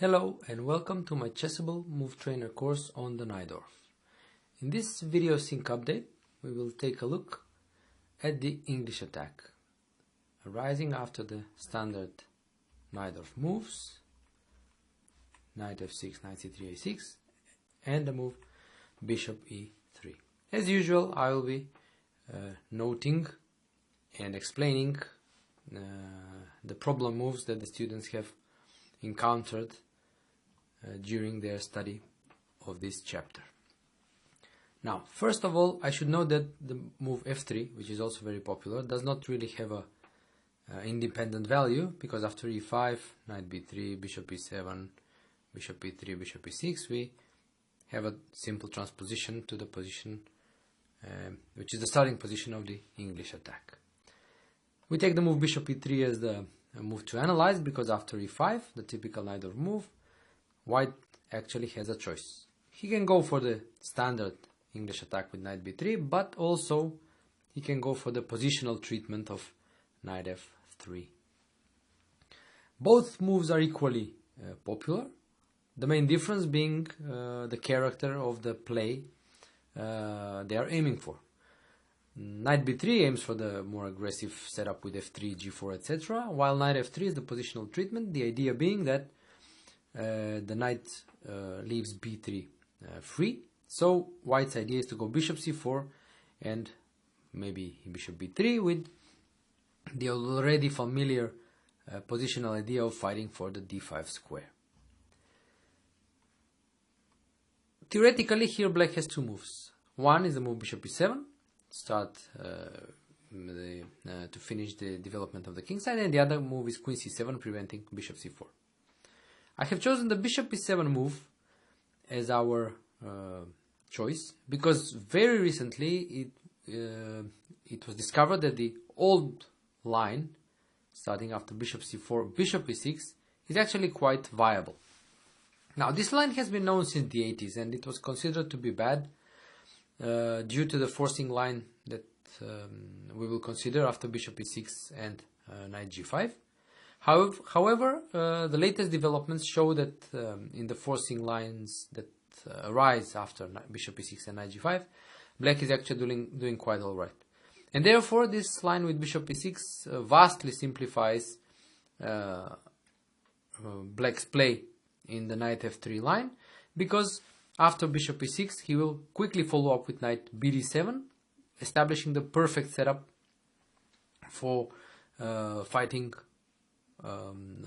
Hello and welcome to my Chessable Move Trainer course on the Najdorf. In this video sync update, we will take a look at the English attack, arising after the standard Najdorf moves, knight f6, knight c3, a6, and the move bishop e3. As usual, I will be noting and explaining the problem moves that the students have encountered during their study of this chapter. Now, first of all, I should note that the move f3, which is also very popular, does not really have a independent value, because after e5, knight b3, bishop e7, bishop e3, bishop e6, we have a simple transposition to the position which is the starting position of the English attack. We take the move bishop e3 as the move to analyze, because after e5, the typical Najdorf move, white actually has a choice. He can go for the standard English attack with knight b3, but also he can go for the positional treatment of knight f3. Both moves are equally popular, the main difference being the character of the play they are aiming for. Knight b3 aims for the more aggressive setup with f3, g4, etc., while knight f3 is the positional treatment, the idea being that the knight leaves b3 free. So white's idea is to go bishop c4 and maybe bishop b3 with the already familiar positional idea of fighting for the d5 square. Theoretically, here black has two moves. One is the move bishop e7, to finish the development of the king side, and the other move is queen c7, preventing bishop c4. I have chosen the bishop e7 move as our choice because very recently it was discovered that the old line, starting after bishop c4, bishop e6, is actually quite viable. Now, this line has been known since the 80s, and it was considered to be bad due to the forcing line that we will consider after bishop e6 and knight g5. However, the latest developments show that in the forcing lines that arise after bishop e6 and knight g5, black is actually doing quite alright. And therefore, this line with bishop e6 vastly simplifies black's play in the knight f3 line, because after bishop e6 he will quickly follow up with knight bd7, establishing the perfect setup for fighting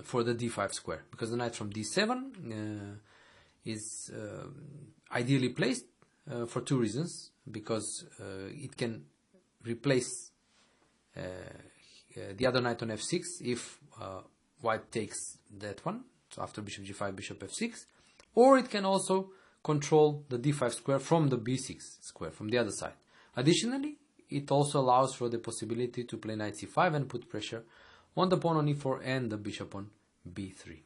for the d5 square, because the knight from d7 is ideally placed for two reasons: because it can replace the other knight on f6 if white takes that one, so after bishop g5, bishop f6, or it can also control the d5 square from the b6 square from the other side. Additionally, it also allows for the possibility to play knight c5 and put pressure on the pawn on e4 and the bishop on b3.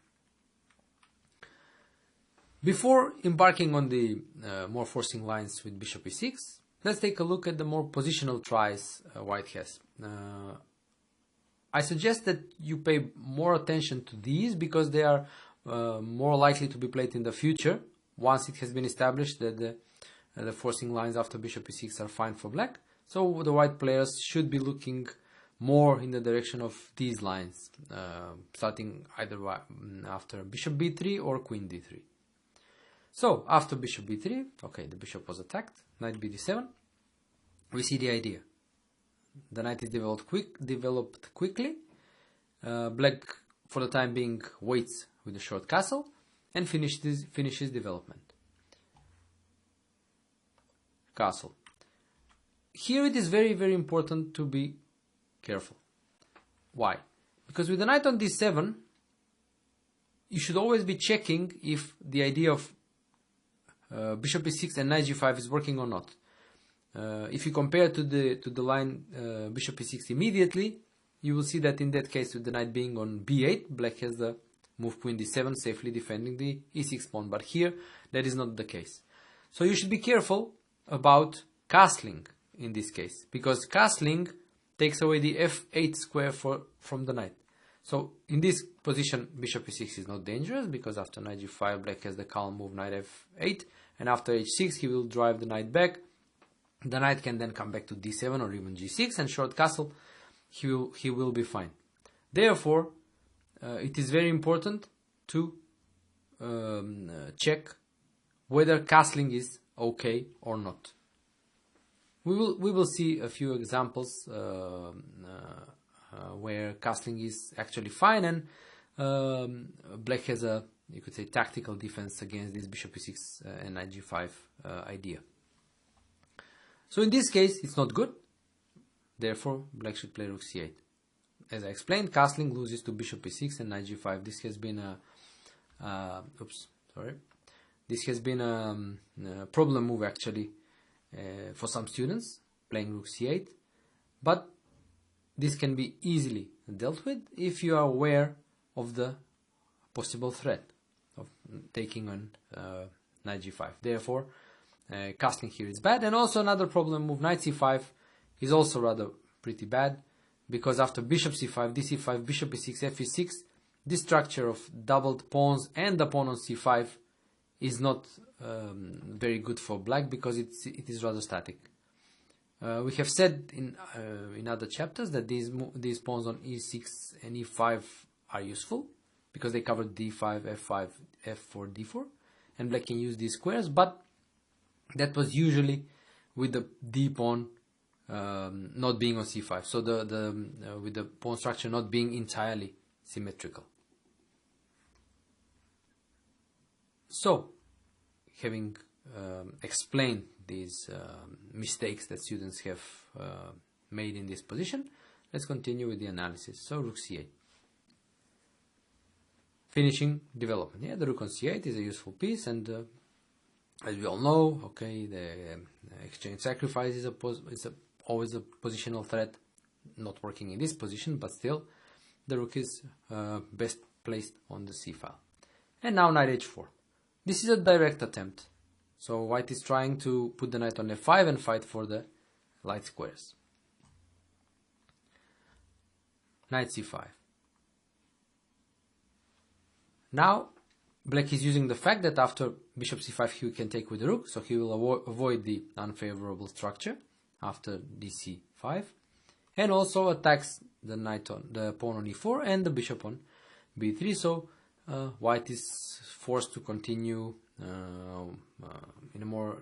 Before embarking on the more forcing lines with bishop e6, let's take a look at the more positional tries white has. I suggest that you pay more attention to these because they are more likely to be played in the future, once it has been established that the forcing lines after bishop e6 are fine for black. So the white players should be looking more in the direction of these lines, starting either after bishop b3 or queen d3. So after bishop b3, okay, the bishop was attacked, knight bd7, we see the idea. The knight is developed quickly. Black, for the time being, waits with a short castle and finishes development. Castle. Here it is very, very important to be careful. Why? Because with the knight on d7, you should always be checking if the idea of bishop e6 and knight g5 is working or not. If you compare to the line bishop e6 immediately, you will see that in that case, with the knight being on b8, black has the move queen d7, safely defending the e6 pawn. But here, that is not the case. So you should be careful about castling in this case, because castling takes away the f8 square from the knight. So in this position, bishop e6 is not dangerous, because after knight g5, black has the calm move knight f8, and after h6 he will drive the knight back. The knight can then come back to d7 or even g6, and short castle, he will be fine. Therefore, it is very important to check whether castling is okay or not. We will see a few examples where castling is actually fine, and black has a, you could say, tactical defense against this bishop e6 and knight g5 idea. So in this case, it's not good. Therefore, black should play rook c8. As I explained, castling loses to bishop e6 and knight g5. This has been a This has been a problem move actually for some students, playing rook c8. But this can be easily dealt with if you are aware of the possible threat of taking on knight g5. Therefore, castling here is bad. And also another problem move, knight c5, is also rather pretty bad, because after bishop c5, d5, bishop e6, f e6, this structure of doubled pawns and the pawn on c5 is not very good for black, because it is rather static. We have said in other chapters that these pawns on e6 and e5 are useful, because they cover d5, f5, f4, d4, and black can use these squares, but that was usually with the d pawn not being on c5, so with the pawn structure not being entirely symmetrical. So, having explained these mistakes that students have made in this position, let's continue with the analysis. So, rook c8. Finishing development. Yeah, the rook on c8 is a useful piece, and as we all know, okay, the exchange sacrifice is always a positional threat, not working in this position, but still the rook is best placed on the c file. And now knight h4. This is a direct attempt. So white is trying to put the knight on f5 and fight for the light squares. Knight c5. Now black is using the fact that after bishop c5 he can take with the rook, so he will avoid the unfavorable structure after dc5, and also attacks the pawn on e4 and the bishop on b3. So white is forced to continue in a more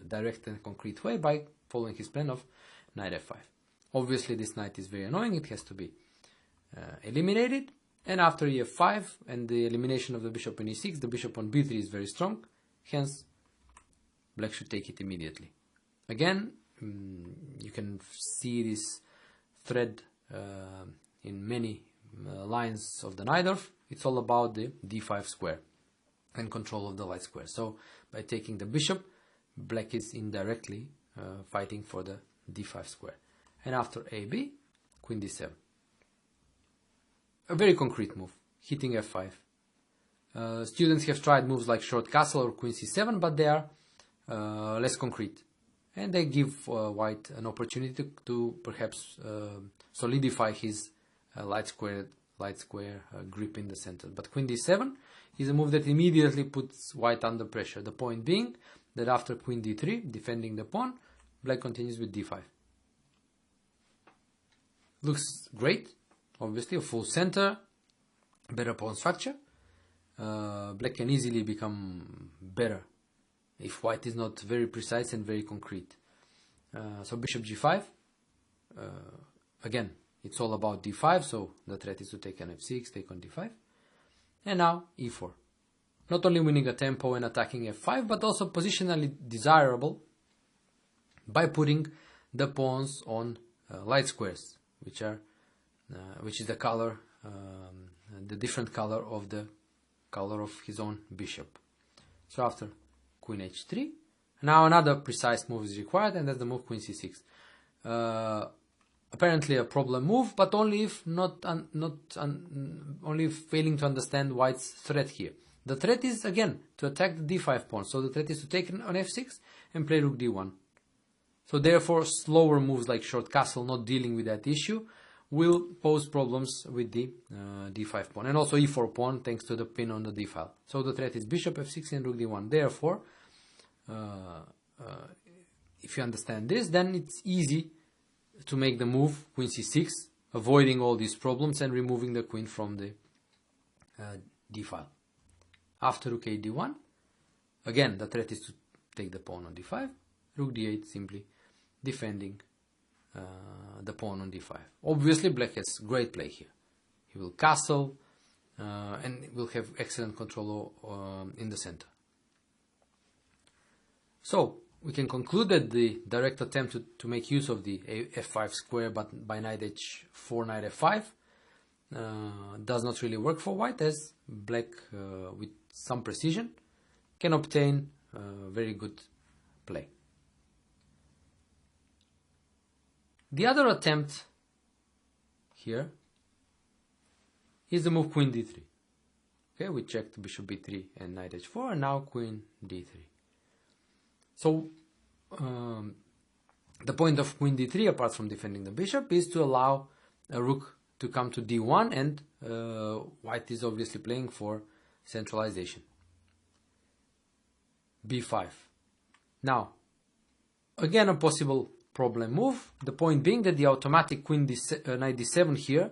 direct and concrete way by following his plan of knight f5. Obviously this knight is very annoying, it has to be eliminated, and after ef5 and the elimination of the bishop on e6, the bishop on b3 is very strong, hence black should take it immediately. Again, you can see this thread in many lines of the Najdorf. It's all about the d5 square and control of the light square. So by taking the bishop, black is indirectly fighting for the d5 square. And after ab, queen d7. A very concrete move, hitting f5. Students have tried moves like short castle or queen c7, but they are less concrete. And they give white an opportunity to perhaps solidify his light square grip in the center. But queen d7 is a move that immediately puts white under pressure. The point being that after queen d3, defending the pawn, black continues with d5. Looks great, obviously, a full center, better pawn structure. Black can easily become better if white is not very precise and very concrete. So bishop g5, again, it's all about d5, so the threat is to take on f6, take on d5. And now e4. Not only winning a tempo and attacking f5, but also positionally desirable by putting the pawns on light squares, which is the color, the different color of the color of his own bishop. So after queen h3, now another precise move is required, and that's the move queen c6. Apparently a problem move, but only if only if failing to understand white's threat here. The threat is again to attack the d5 pawn, so the threat is to take on f6 and play rook d1. So therefore slower moves like short castle, not dealing with that issue, will pose problems with the d5 pawn and also e4 pawn thanks to the pin on the d file. So the threat is bishop f6 and rook d1. Therefore, if you understand this, then it's easy to make the move queen c6, avoiding all these problems and removing the queen from the d file. After rook a d1, again the threat is to take the pawn on d5, rook d8, simply defending the pawn on d5. Obviously black has great play here. He will castle and will have excellent control in the center. So we can conclude that the direct attempt to make use of the f5 square but by knight h4, knight f5 does not really work for white, as black with some precision can obtain very good play. The other attempt here is the move queen d3. Okay, we checked bishop b3 and knight h4, and now queen d3. So the point of queen d3, apart from defending the bishop, is to allow a rook to come to d1, and white is obviously playing for centralization. b5. Now, again a possible problem move, the point being that the automatic queen knight d7 here,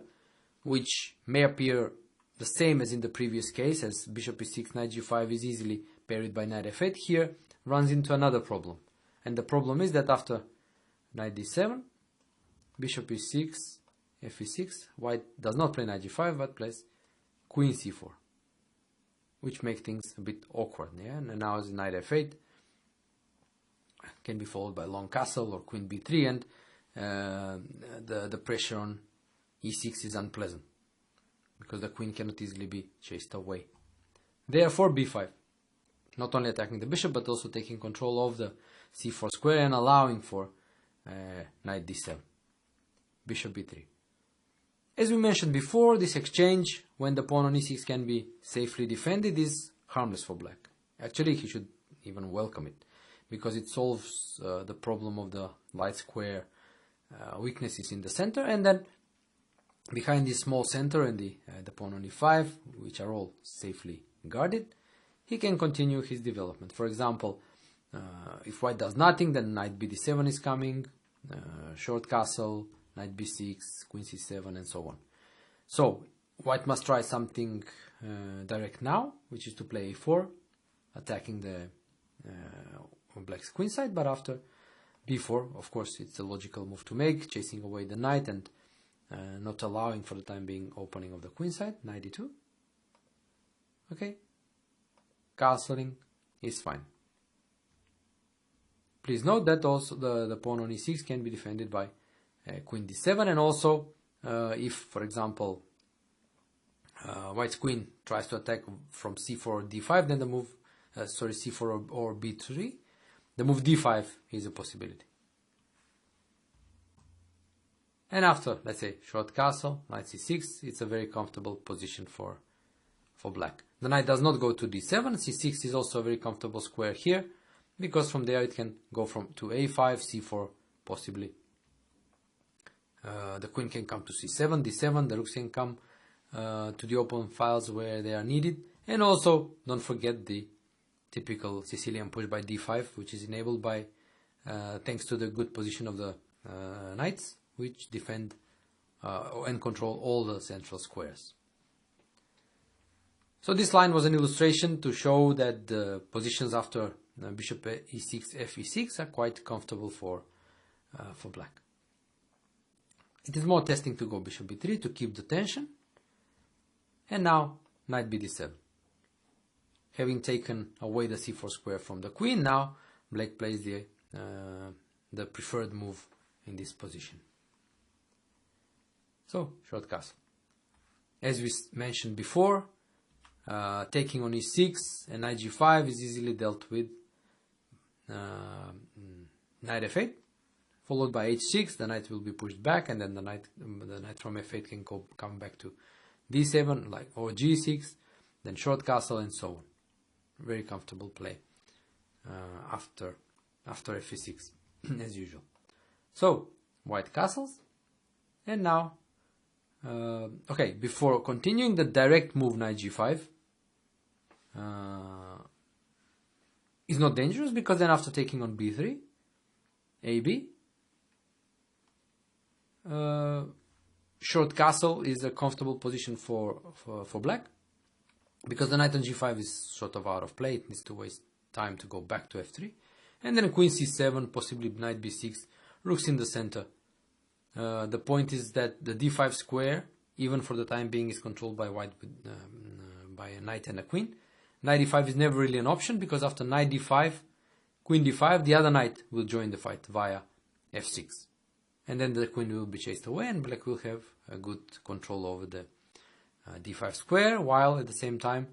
which may appear the same as in the previous case, as bishop e6, knight g5 is easily parried by knight f8, here runs into another problem. And the problem is that after knight d7, bishop e6, f e6, white does not play knight g5 but plays queen c4, which makes things a bit awkward. Yeah? And now as knight f8 can be followed by long castle or queen b3, and the pressure on e6 is unpleasant because the queen cannot easily be chased away. Therefore b5, not only attacking the bishop but also taking control of the c4 square and allowing for knight d7, bishop b3. As we mentioned before, this exchange, when the pawn on e6 can be safely defended, is harmless for black. Actually, he should even welcome it, because it solves the problem of the light square weaknesses in the center, and then behind this small center and the pawn on e5, which are all safely guarded, he can continue his development. For example, if white does nothing, then knight bd7 is coming, short castle, knight b6, queen c7, and so on. So white must try something direct now, which is to play a4, attacking the black's queen side, but after b4, of course, it's a logical move to make, chasing away the knight and not allowing for the time being opening of the queen side, knight d2. Okay, castling is fine. Please note that also the pawn on e6 can be defended by queen d7, and also if, for example, white's queen tries to attack from c4 or d5, then the move, c4 or b3, the move d5 is a possibility. And after, let's say, short castle, knight c6, it's a very comfortable position for black. The knight does not go to d7, c6 is also a very comfortable square here, because from there it can go to a5, c4 possibly. The queen can come to c7, d7, the rooks can come to the open files where they are needed, and also don't forget the typical Sicilian push by d5, which is enabled by thanks to the good position of the knights, which defend and control all the central squares. So this line was an illustration to show that the positions after bishop e6, f e6 are quite comfortable for black. It is more testing to go bishop b3 to keep the tension, and now knight bd7. Having taken away the c4 square from the queen, now black plays the preferred move in this position. So, short castle. As we mentioned before, taking on e6 and knight g5 is easily dealt with knight f8, followed by h6. The knight will be pushed back, and then the knight from f8 can come back to d7, or g6, then short castle, and so on. Very comfortable play after f6 as usual. So white castles, and now Okay, before continuing, the direct move knight g5 is not dangerous, because then after taking on b3, ab, short castle is a comfortable position for black, because the knight on g5 is sort of out of play. It needs to waste time to go back to f3, and then queen c7, possibly knight b6, rooks in the center. The point is that the d5 square, even for the time being, is controlled by white by a knight and a queen. Knight d5 is never really an option, because after knight d5, queen d5, the other knight will join the fight via f6. And then the queen will be chased away, and black will have a good control over the d5 square, while at the same time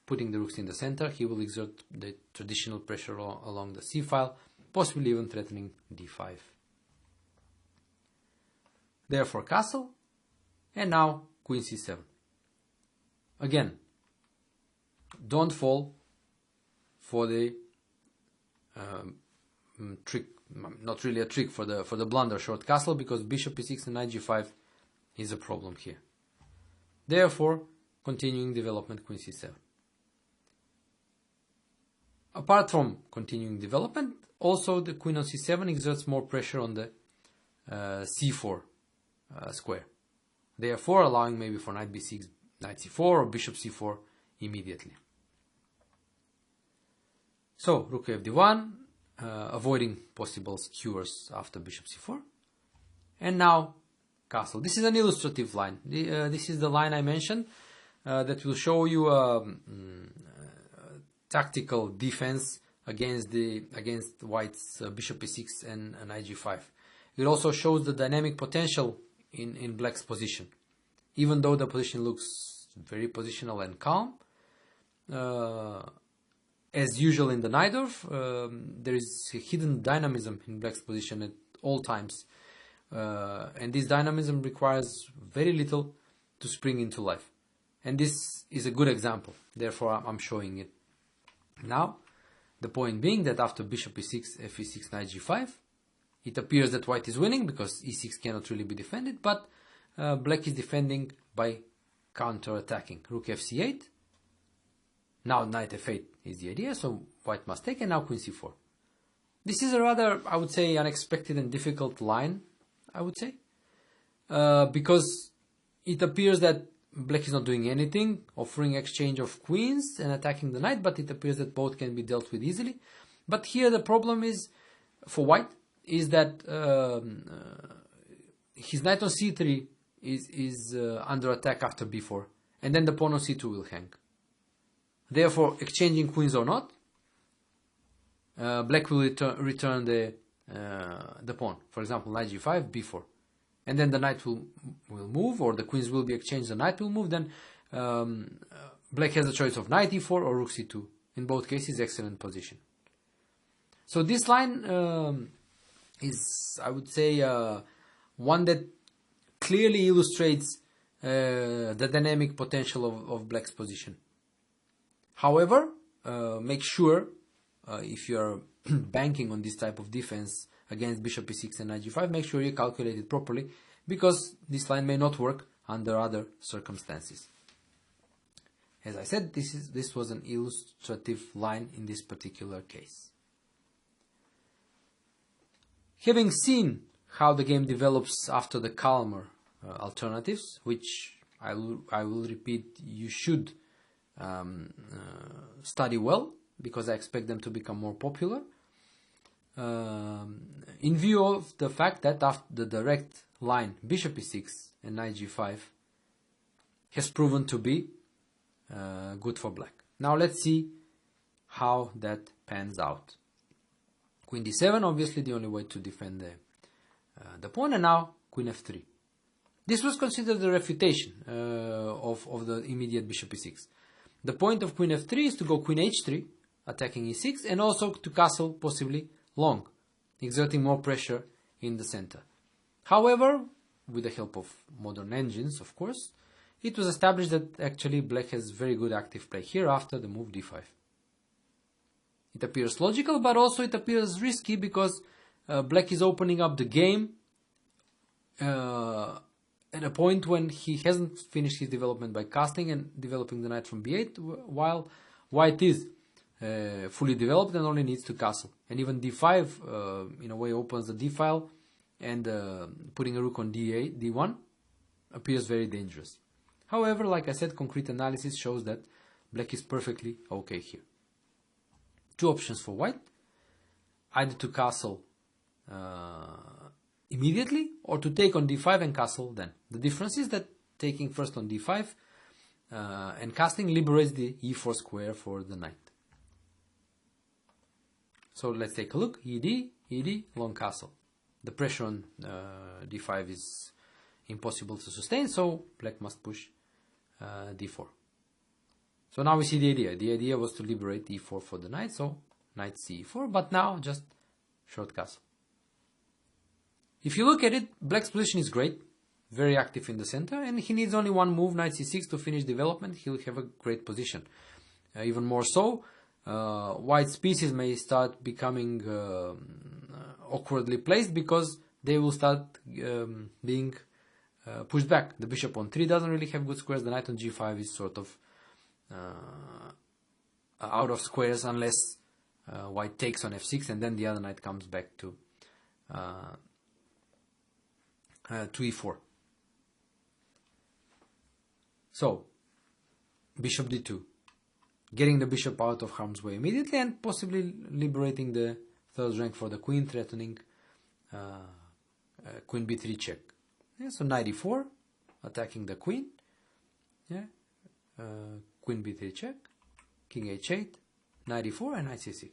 putting the rooks in the center. He will exert the traditional pressure along the c file, possibly even threatening d5. Therefore castle, and now queen c7. Again, don't fall for the trick, not really a trick, for the blunder short castle, because bishop e6 and knight g5 is a problem here. Therefore, continuing development, queen c7. Apart from continuing development, also the queen on c7 exerts more pressure on the c4 square, therefore allowing maybe for knight b6, knight c4, or bishop c4 immediately. So rook fd1, avoiding possible skewers after bishop c4, and now castle. This is an illustrative line. This is the line I mentioned that will show you tactical defense against white's bishop e6 and knight g5. It also shows the dynamic potential in black's position. Even though the position looks very positional and calm, as usual in the Najdorf, there is a hidden dynamism in black's position at all times. And this dynamism requires very little to spring into life. And this is a good example. Therefore, I'm showing it now. The point being that after bishop e6, f e6, knight g5, it appears that white is winning, because e6 cannot really be defended, but black is defending by counter-attacking. Rook fc8. Now knight f8 is the idea, so white must take, and now queen c4. This is a rather, I would say, unexpected and difficult line, I would say, because it appears that black is not doing anything, offering exchange of queens and attacking the knight, but it appears that both can be dealt with easily. But here the problem is, for white, is that his knight on c3 is under attack after b4, and then the pawn on c2 will hang. Therefore, exchanging queens or not, black will return the pawn. For example, knight g5, b4. And then the knight will move, or the queens will be exchanged, the knight will move. Then black has a choice of knight e4 or rook c2. In both cases, excellent position. So this line is, I would say, one that clearly illustrates the dynamic potential of black's position. However, make sure, if you are banking on this type of defense against bishop e6 and knight g5, make sure you calculate it properly, because this line may not work under other circumstances. As I said, this was an illustrative line in this particular case. Having seen how the game develops after the calmer alternatives, which I will repeat, you should study well, because I expect them to become more popular. In view of the fact that after the direct line bishop e6 and knight g5 has proven to be good for black. Now let's see how that pans out. Queen d7, obviously the only way to defend the pawn, and now queen f3. This was considered a refutation of the immediate bishop e6. The point of queen f3 is to go queen h3, attacking e6, and also to castle, possibly long, exerting more pressure in the center. However, with the help of modern engines, of course, it was established that actually black has very good active play here after the move d5. It appears logical, but also it appears risky, because black is opening up the game at a point when he hasn't finished his development by casting and developing the knight from b8, while white is fully developed and only needs to castle. And even d5 in a way opens the d file, and putting a rook on d8, d1 appears very dangerous. However, like I said, concrete analysis shows that black is perfectly okay here. Two options for white: either to castle immediately or to take on d5 and castle then. The difference is that taking first on d5 and castling liberates the e4 square for the knight. So let's take a look. ed, long castle. The pressure on d5 is impossible to sustain, so black must push d4. So now we see the idea. The idea was to liberate e4 for the knight, so knight c4, but now just short castle. If you look at it, black's position is great, very active in the center, and he needs only one move, knight c6, to finish development. He'll have a great position. Even more so, white's pieces may start becoming awkwardly placed because they will start being pushed back. The bishop on 3 doesn't really have good squares. The knight on g5 is sort of out of squares unless white takes on f6, and then the other knight comes back to e4. So, bishop d2. Getting the bishop out of harm's way immediately and possibly liberating the third rank for the queen, threatening queen b3 check. Yeah, so knight e4, attacking the queen. Yeah, queen b3 check, king h8, knight e4, and knight c6.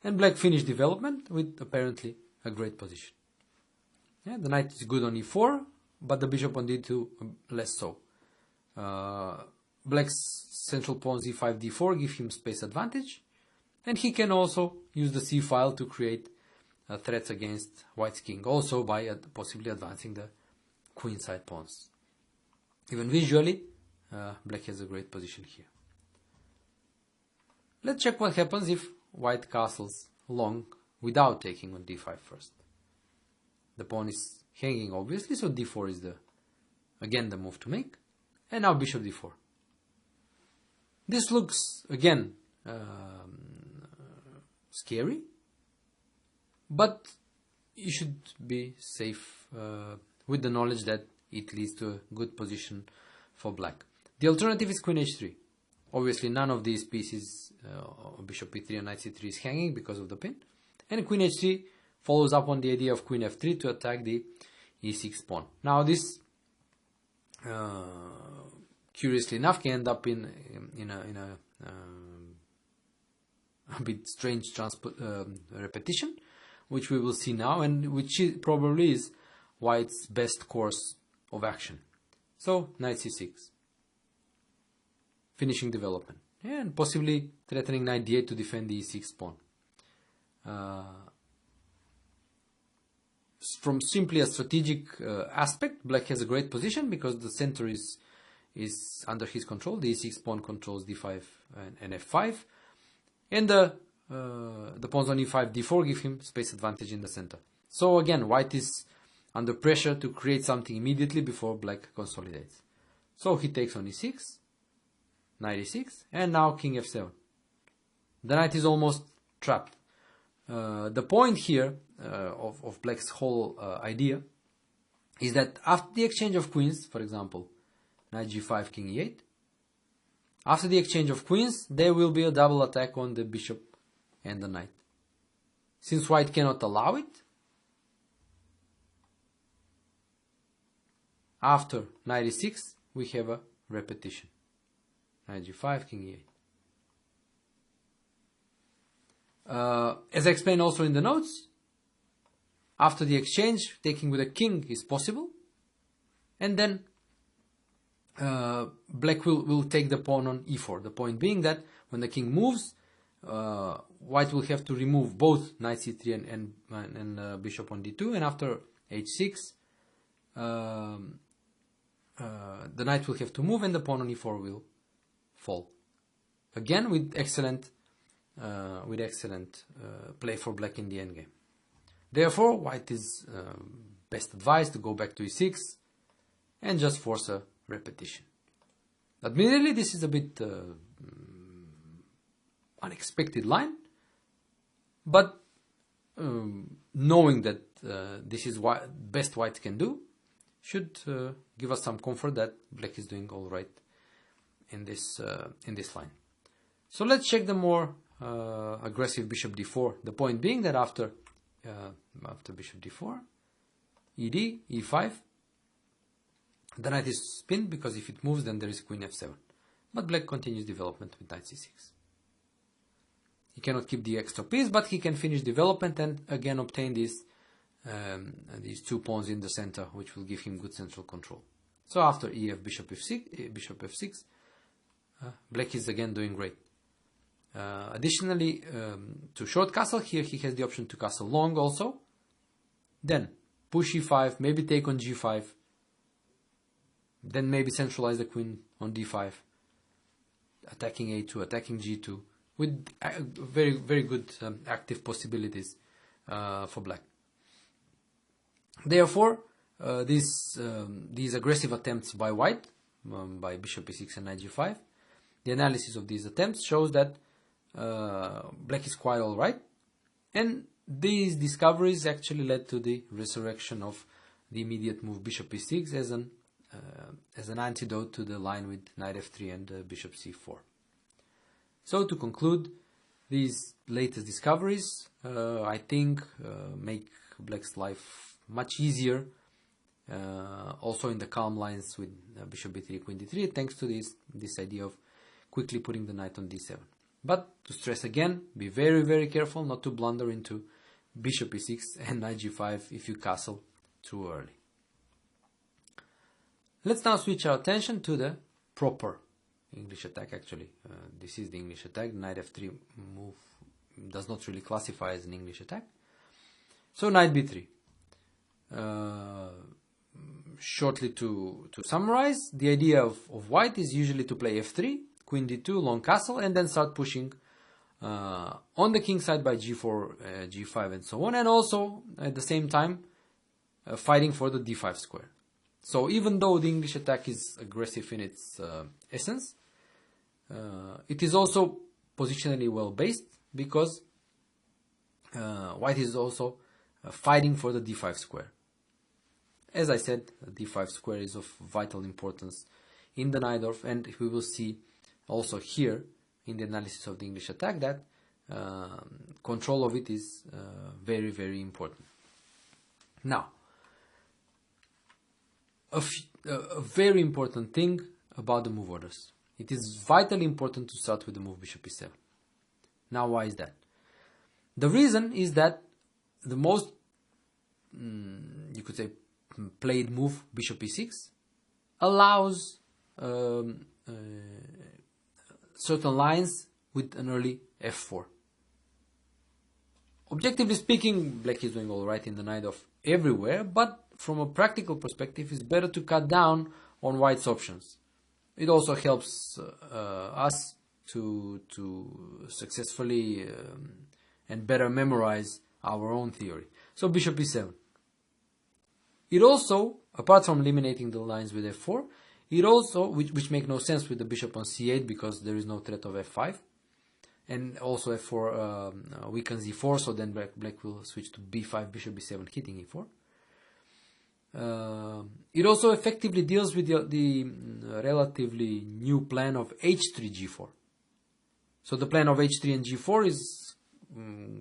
And black finished development with apparently a great position. Yeah, the knight is good on e4, but the bishop on d2 less so. Black's central pawns e5, d4 give him space advantage, and he can also use the c file to create threats against white's king, also by possibly advancing the queenside pawns. Even visually, black has a great position here. Let's check what happens if white castles long without taking on d5 first. The pawn is hanging obviously, so d4 is again the move to make, and now bishop d4. This looks again scary, but you should be safe with the knowledge that it leads to a good position for black. The alternative is queen h3. Obviously none of these pieces, bishop e3 and knight c3, is hanging because of the pin, and queen h3 follows up on the idea of queen f3 to attack the e6 pawn. Now this, curiously enough, can end up in a bit strange repetition, which we will see now, and which probably is white's best course of action. So knight c6, finishing development, and possibly threatening knight d8 to defend the e6 pawn. From simply a strategic aspect, black has a great position because the center is under his control. The e6 pawn controls d5 and f5, and the pawns on e5, d4 give him space advantage in the center. So again, white is under pressure to create something immediately before black consolidates. So he takes on e6, knight e6, and now king f7. The knight is almost trapped. The point here of black's whole idea is that after the exchange of queens, for example, knight g5, king e8, after the exchange of queens, there will be a double attack on the bishop and the knight. Since white cannot allow it, after knight e6, we have a repetition. Knight g5, king e8. As I explained also in the notes, after the exchange, taking with a king is possible, and then black will take the pawn on e4. The point being that when the king moves, white will have to remove both knight c3 and bishop on d2, and after h6, the knight will have to move and the pawn on e4 will fall. Again, with excellent play for black in the endgame. Therefore, white is best advice to go back to e6 and just force a repetition. Admittedly, this is a bit unexpected line, but knowing that this is what best white can do should give us some comfort that black is doing all right in this line. So let's check the more aggressive bishop d4. The point being that after bishop d4, ed, e5, the knight is pinned, because if it moves then there is queen f7. But black continues development with knight c6. He cannot keep the extra piece, but he can finish development and again obtain these 2 pawns in the center, which will give him good central control. So after ef, bishop f6, black is again doing great. Additionally, to short castle here, he has the option to castle long also. Then push e5, maybe take on g5, then maybe centralize the queen on d5, attacking a2, attacking g2, with very, very good active possibilities for black. Therefore, these aggressive attempts by white, by bishop e6 and knight g5, the analysis of these attempts shows that black is quite alright, and these discoveries actually led to the resurrection of the immediate move bishop e6 as an antidote to the line with knight f3 and bishop c4. So to conclude, these latest discoveries I think make black's life much easier, also in the calm lines with bishop b3, queen d3, thanks to this idea of quickly putting the knight on d7. But to stress again, be very, very careful not to blunder into bishop e6 and knight g5 if you castle too early. Let's now switch our attention to the proper English attack. Actually, this is the English attack. Knight f3 move does not really classify as an English attack. So knight b3. Shortly to summarize, the idea of white is usually to play f3, queen d2, long castle, and then start pushing on the king side by g4, g5, and so on, and also at the same time fighting for the d5 square. So even though the English attack is aggressive in its essence, it is also positionally well based, because white is also fighting for the d5 square. As I said, the d5 square is of vital importance in the Najdorf, and we will see also here in the analysis of the English attack that control of it is very, very important. Now, a very important thing about the move orders. It is vitally important to start with the move bishop e7. Now, why is that? The reason is that the most, you could say, played move bishop e6 allows certain lines with an early f4. Objectively speaking, black is doing all right in the Najdorf everywhere, but from a practical perspective, it's better to cut down on white's options. It also helps us to successfully and better memorize our own theory. So bishop e7. It also, apart from eliminating the lines with f4, it also, which make no sense with the bishop on c8 because there is no threat of f5, and also f4 weakens e4, so then black will switch to b5, bishop b7, hitting e4. It also effectively deals with the relatively new plan of h3, g4. So the plan of h3 and g4 is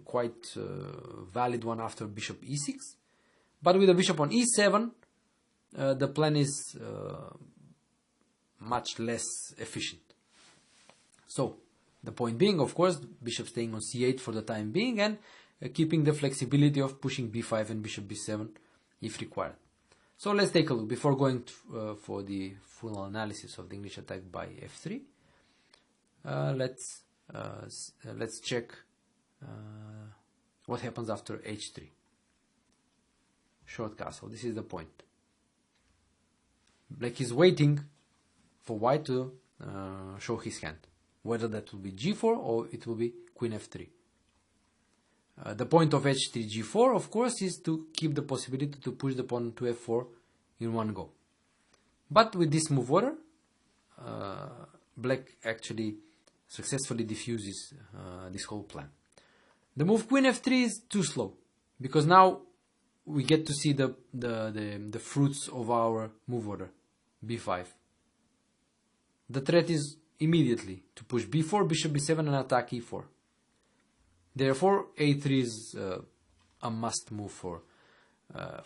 quite valid one after bishop e6, but with the bishop on e7, the plan is much less efficient. So the point being, of course, bishop staying on c8 for the time being, and keeping the flexibility of pushing b5 and bishop b7 if required. So let's take a look before going for the full analysis of the English attack by f3. Let's check what happens after h3. Short castle. This is the point. Black is waiting for white to show his hand, whether that will be g4 or it will be queen f3. The point of h3 g4, of course, is to keep the possibility to push the pawn to f4 in one go. But with this move order, black actually successfully diffuses this whole plan. The move queen f3 is too slow, because now we get to see the fruits of our move order, b5. The threat is immediately to push b4, bishop b7 and attack e4. Therefore, a3 is a must move for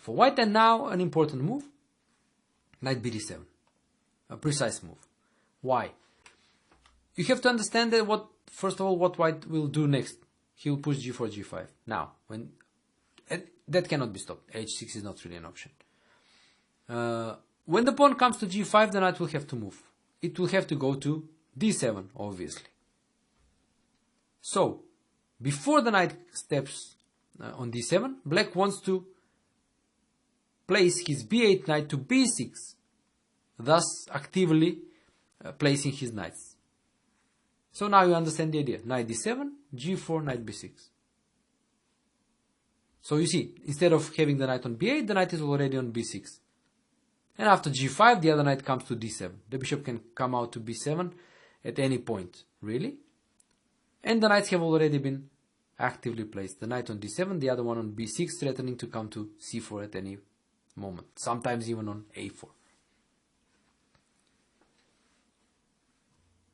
white. And now an important move, knight bd7, a precise move. Why? You have to understand that first of all, what white will do next. He will push g4, g5. Now, that cannot be stopped. h6 is not really an option. When the pawn comes to g5, the knight will have to move. It will have to go to d7, obviously. So, before the knight steps on d7, black wants to place his b8 knight to b6, thus actively placing his knights. So now you understand the idea. Knight d7, g4, knight b6. So you see, instead of having the knight on b8, the knight is already on b6. And after g5, the other knight comes to d7. The bishop can come out to b7 at any point, really. And the knights have already been actively placed. The knight on d7, the other one on b6, threatening to come to c4 at any moment. Sometimes even on a4.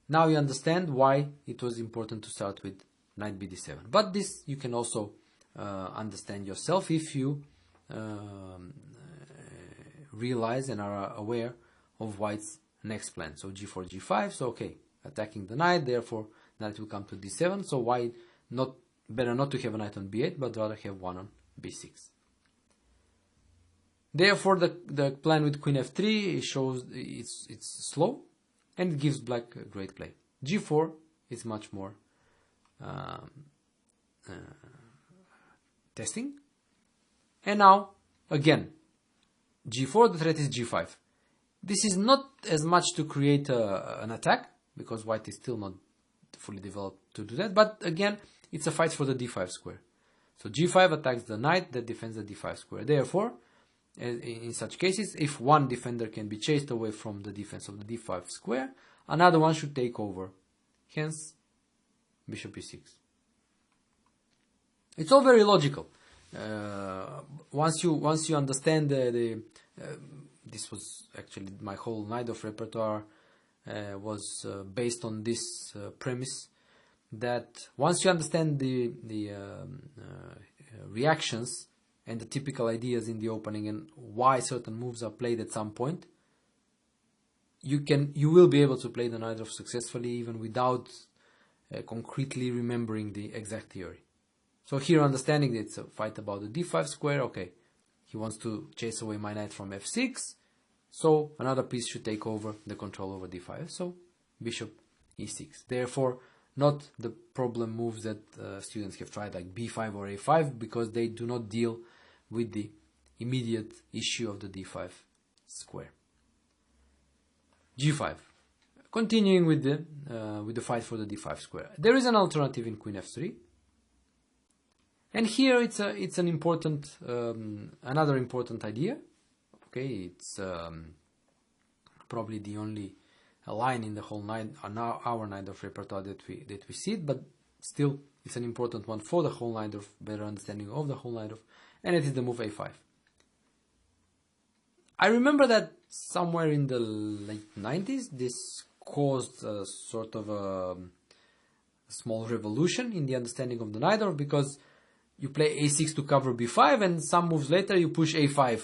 Now you understand why it was important to start with knight bd7. But this you can also understand yourself if you realize and are aware of white's next plan. So g4, g5, so okay, attacking the knight, therefore knight will come to d7, so why better not to have a knight on b8, but rather have one on b6. Therefore the plan with queen f3 shows it's slow, and it gives black a great play. g4 is much more testing. And now, again, g4, the threat is g5. This is not as much to create an attack, because white is still not fully developed to do that, but again, it's a fight for the d5 square. So g5 attacks the knight that defends the d5 square. Therefore, in such cases, if one defender can be chased away from the defense of the d5 square, another one should take over. Hence, bishop e6. It's all very logical. Once you understand this was actually my whole Najdorf repertoire was based on this premise, that once you understand the reactions and the typical ideas in the opening and why certain moves are played at some point, you will be able to play the Najdorf successfully even without concretely remembering the exact theory. So here, understanding that it's a fight about the d5 square, okay, he wants to chase away my knight from f6, so another piece should take over the control over d5, so bishop e6. Therefore, not the problem moves that students have tried like b5 or a5, because they do not deal with the immediate issue of the d5 square. g5. Continuing with the fight for the d5 square. There is an alternative in queen f3. And here it's an important, another important idea. Okay, it's probably the only line in the whole our Najdorf repertoire that we see it, but still it's an important one for the whole Najdorf, better understanding of the whole Najdorf, and it is the move a5. I remember that somewhere in the late 90s, this caused a sort of a small revolution in the understanding of the Najdorf, because you play a6 to cover b5, and some moves later you push a5.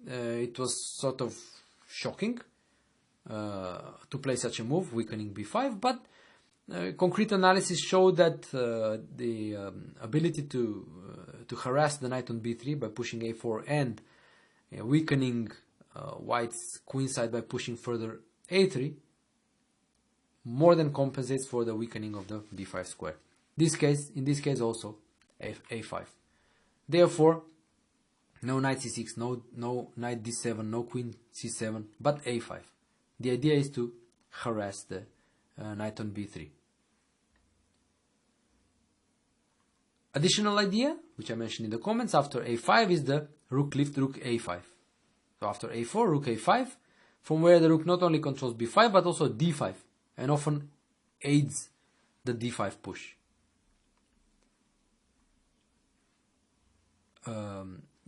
It was sort of shocking to play such a move, weakening b5, but concrete analysis showed that the ability to harass the knight on b3 by pushing a4 and weakening white's queen side by pushing further a3 more than compensates for the weakening of the d5 square. In this case also, a5. Therefore, no knight c6, no knight d7, no queen c7, but a5. The idea is to harass the knight on b3. Additional idea, which I mentioned in the comments, after a5 is the rook lift, rook a5. So after a4, rook a5, from where the rook not only controls b5 but also d5, and often aids the d5 push.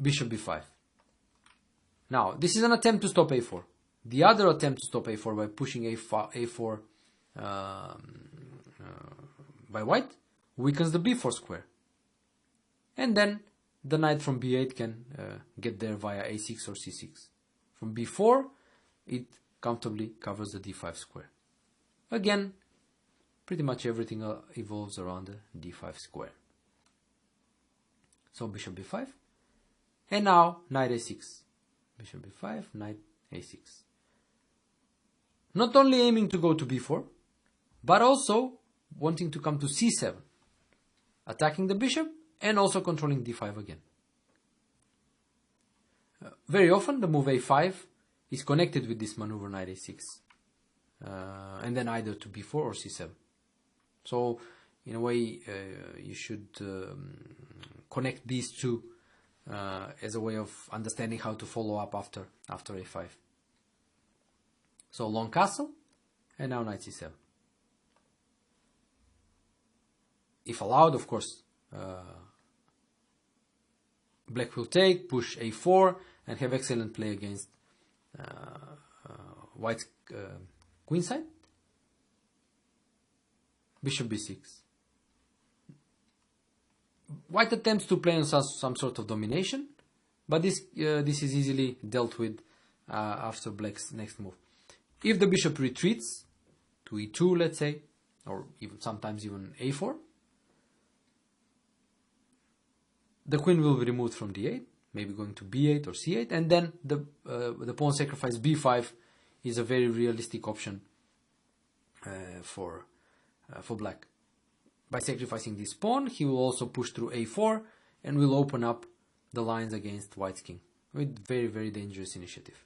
Bishop b5. Now, this is an attempt to stop a4. The other attempt to stop a4 by pushing a4 by white weakens the b4 square. And then the knight from b8 can get there via a6 or c6. From b4, it comfortably covers the d5 square. Again, pretty much everything evolves around the d5 square. So bishop b5. And now knight a6. Bishop b5, knight a6. Not only aiming to go to b4, but also wanting to come to c7, attacking the bishop and also controlling d5 again. Very often the move a5 is connected with this maneuver knight a6, and then either to b4 or c7. So in a way you should connect these two as a way of understanding how to follow up after a5. So long castle, and now knight c7. If allowed, of course, black will take, push a4, and have excellent play against white's queenside. Bishop b6. White attempts to play on some sort of domination, but this is easily dealt with after black's next move. If the bishop retreats to e2, let's say, or sometimes even a4, the queen will be removed from d8, maybe going to b8 or c8, and then the pawn sacrifice b5 is a very realistic option for black. By sacrificing this pawn, he will also push through a4 and will open up the lines against white's king with very, very dangerous initiative.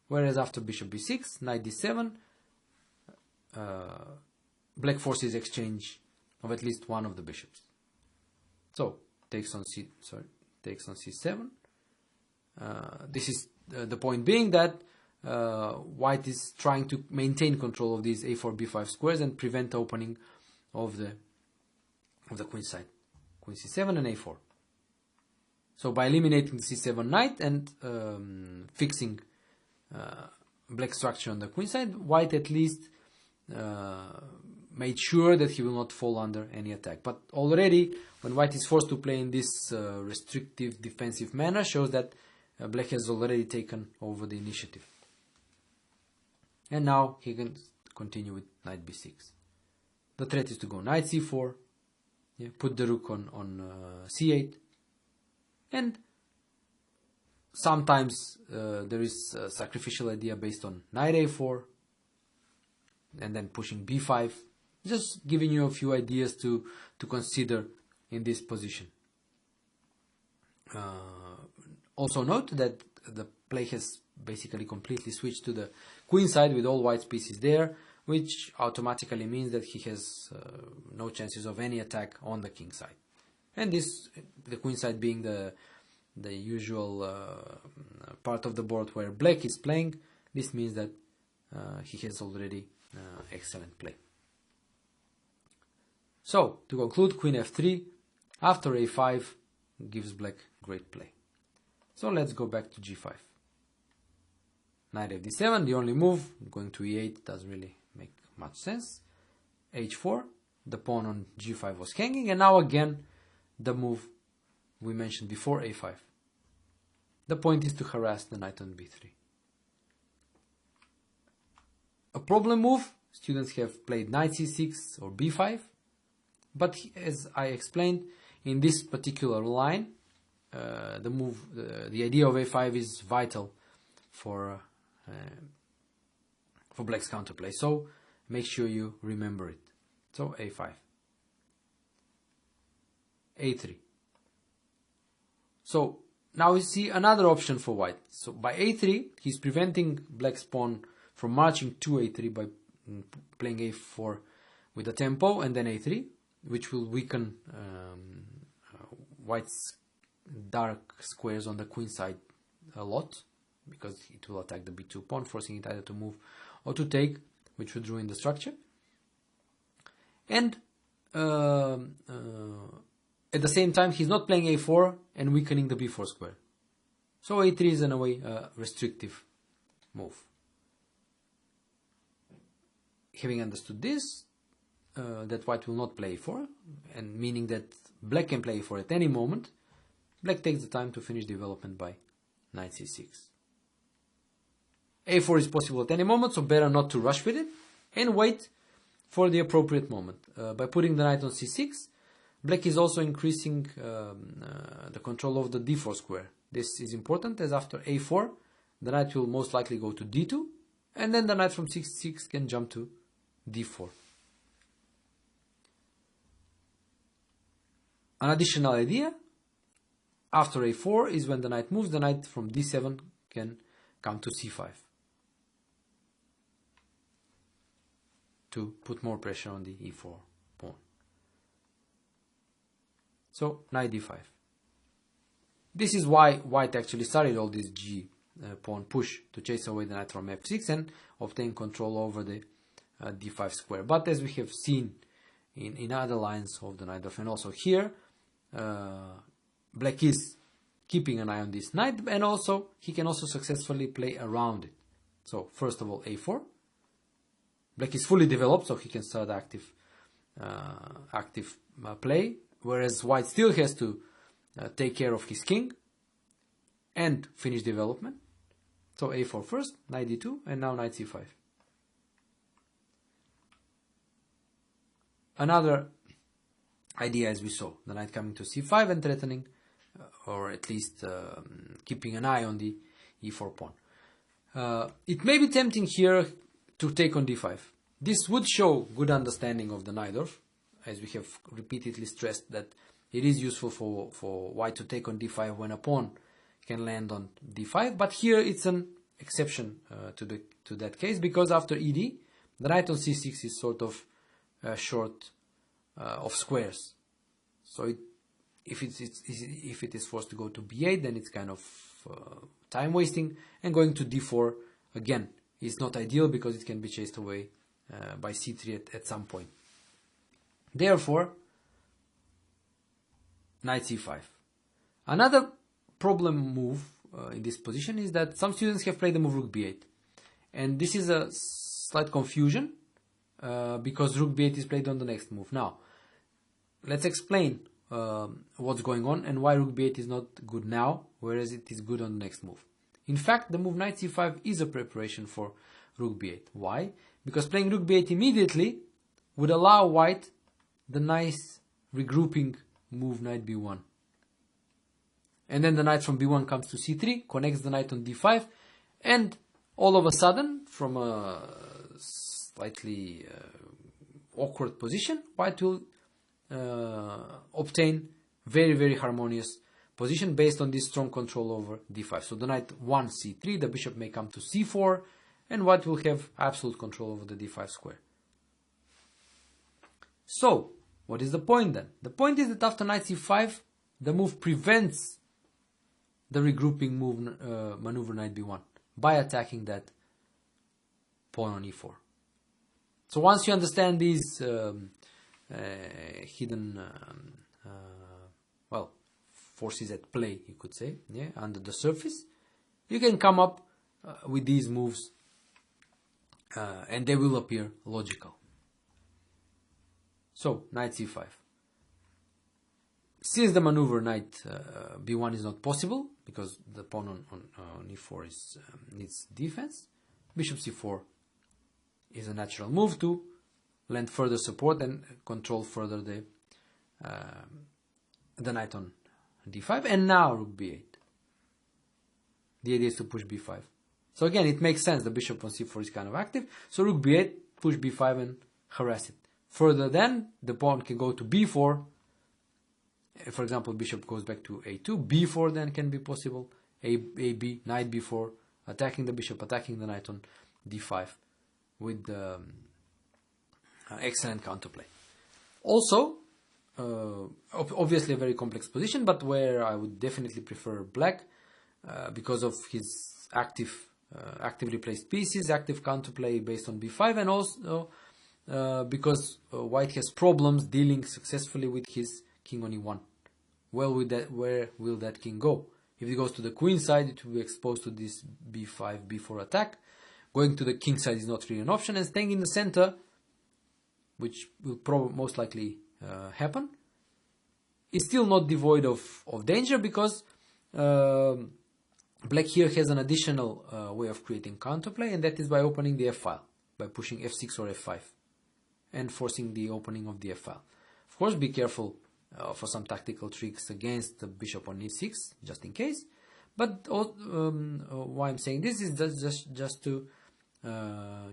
Whereas after bishop b6, knight d7, black forces exchange of at least one of the bishops. So takes on c7. This is the point being that white is trying to maintain control of these a4 b5 squares and prevent the opening of the queen side, queen c7 and a4. So by eliminating the c7 knight and fixing black structure on the queen side, white at least made sure that he will not fall under any attack. But already, when white is forced to play in this restrictive defensive manner, shows that black has already taken over the initiative. And now he can continue with knight b6. The threat is to go knight c4, put the rook on c8, and sometimes there is a sacrificial idea based on knight a4, and then pushing b5. Just giving you a few ideas to consider in this position. Also note that the play has basically completely switched to the queen side with all white's pieces there, which automatically means that he has no chances of any attack on the king side. And this, the queen side being the usual part of the board where black is playing, this means that he has already excellent play. So, to conclude, queen f3 after a5 gives black great play. So let's go back to g5. Knight fd7, the only move, going to e8 doesn't really make much sense. h4, the pawn on g5 was hanging, and now again the move we mentioned before, a5. The point is to harass the knight on b3. A problem move, students have played knight c6 or b5, but as I explained, in this particular line, the idea of a5 is vital for black's counterplay. So make sure you remember it. So a5, a3. So now we see another option for white. So by a3, he's preventing black's pawn from marching to a3 by playing a4 with a tempo and then a3, which will weaken white's dark squares on the queen side a lot, because it will attack the b2 pawn, forcing it either to move or to take, which would ruin the structure. And at the same time, he's not playing a4 and weakening the b4 square. So a3 is in a way a restrictive move. Having understood this, that white will not play a4, and meaning that black can play a4 at any moment, black takes the time to finish development by knight c6. a4 is possible at any moment, so better not to rush with it, and wait for the appropriate moment. By putting the knight on c6, black is also increasing the control of the d4 square. This is important, as after a4, the knight will most likely go to d2, and then the knight from c6 can jump to d4. An additional idea, after a4 is when the knight moves, the knight from d7 can come to c5 to put more pressure on the e4 pawn. So knight d5. This is why white actually started all this g pawn push to chase away the knight from f6 and obtain control over the d5 square. But as we have seen in other lines of the Najdorf, and also here, black is keeping an eye on this knight, and also he can also successfully play around it. So first of all, a4. Black is fully developed, so he can start active play, whereas white still has to take care of his king and finish development. So a4 first, knight d2, and now knight c5. Another idea, as we saw, the knight coming to c5 and threatening, or at least keeping an eye on the e4 pawn. It may be tempting here to take on d5. This would show good understanding of the Najdorf, as we have repeatedly stressed that it is useful for white to take on d5 when a pawn can land on d5, but here it's an exception to that case, because after ed, the knight on c6 is sort of short of squares. So if it is forced to go to b8, then it's kind of time wasting, and going to d4 again is not ideal because it can be chased away by c3 at some point. Therefore, knight c5. Another problem move in this position is that some students have played the move rook b8, and this is a slight confusion because rook b8 is played on the next move. Now, let's explain what's going on and why rook b8 is not good now, whereas it is good on the next move. In fact, the move knight c5 is a preparation for rook b8. Why? Because playing rook b8 immediately would allow white the nice regrouping move knight b1. And then the knight from b1 comes to c3, connects the knight on d5, and all of a sudden, from a slightly awkward position, white will obtain very, very harmonious position based on this strong control over d5. So the knight 1 c3, the bishop may come to c4, and white will have absolute control over the d5 square. So, what is the point then? The point is that after knight c5, the move prevents the regrouping move maneuver knight b1 by attacking that pawn on e4. So once you understand these hidden forces at play, you could say, yeah, under the surface, you can come up with these moves and they will appear logical. So, knight c5. Since the maneuver knight b1 is not possible, because the pawn on e4 needs defense, bishop c4 is a natural move to lend further support and control further the knight on d5, and now rook b8. The idea is to push b5. So again, it makes sense, the bishop on c4 is kind of active, so rook b8, push b5 and harass it. Further then, the pawn can go to b4. For example, bishop goes back to a2, b4 then can be possible, ab, knight b4, attacking the bishop, attacking the knight on d5 with excellent counterplay. Also, obviously a very complex position, but where I would definitely prefer black because of his actively placed pieces, active counterplay based on b5, and also because white has problems dealing successfully with his king on e1. Well, where will that king go? If he goes to the queen side, it will be exposed to this b5, b4 attack. Going to the king side is not really an option, and staying in the center, which will most likely happen, is still not devoid of danger, because black here has an additional way of creating counterplay, and that is by opening the f file, by pushing f6 or f5 and forcing the opening of the f file. Of course, be careful for some tactical tricks against the bishop on e6, just in case. But why I'm saying this is just to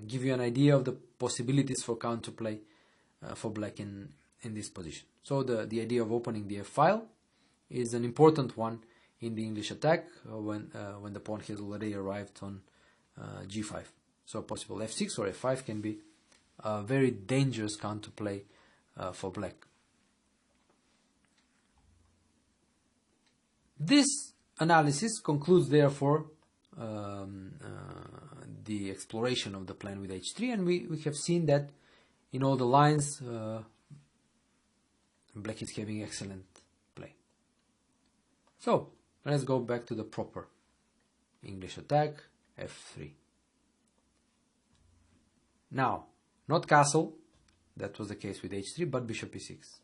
give you an idea of the possibilities for counterplay for black in this position. So the idea of opening the f file is an important one in the English attack when the pawn has already arrived on g5. So a possible f6 or f5 can be a very dangerous counterplay for black. This analysis concludes, therefore, the exploration of the plan with h3, and we have seen that in all the lines black is having excellent play. So let's go back to the proper English attack, f3. Now, not castle, that was the case with h3, but bishop e6.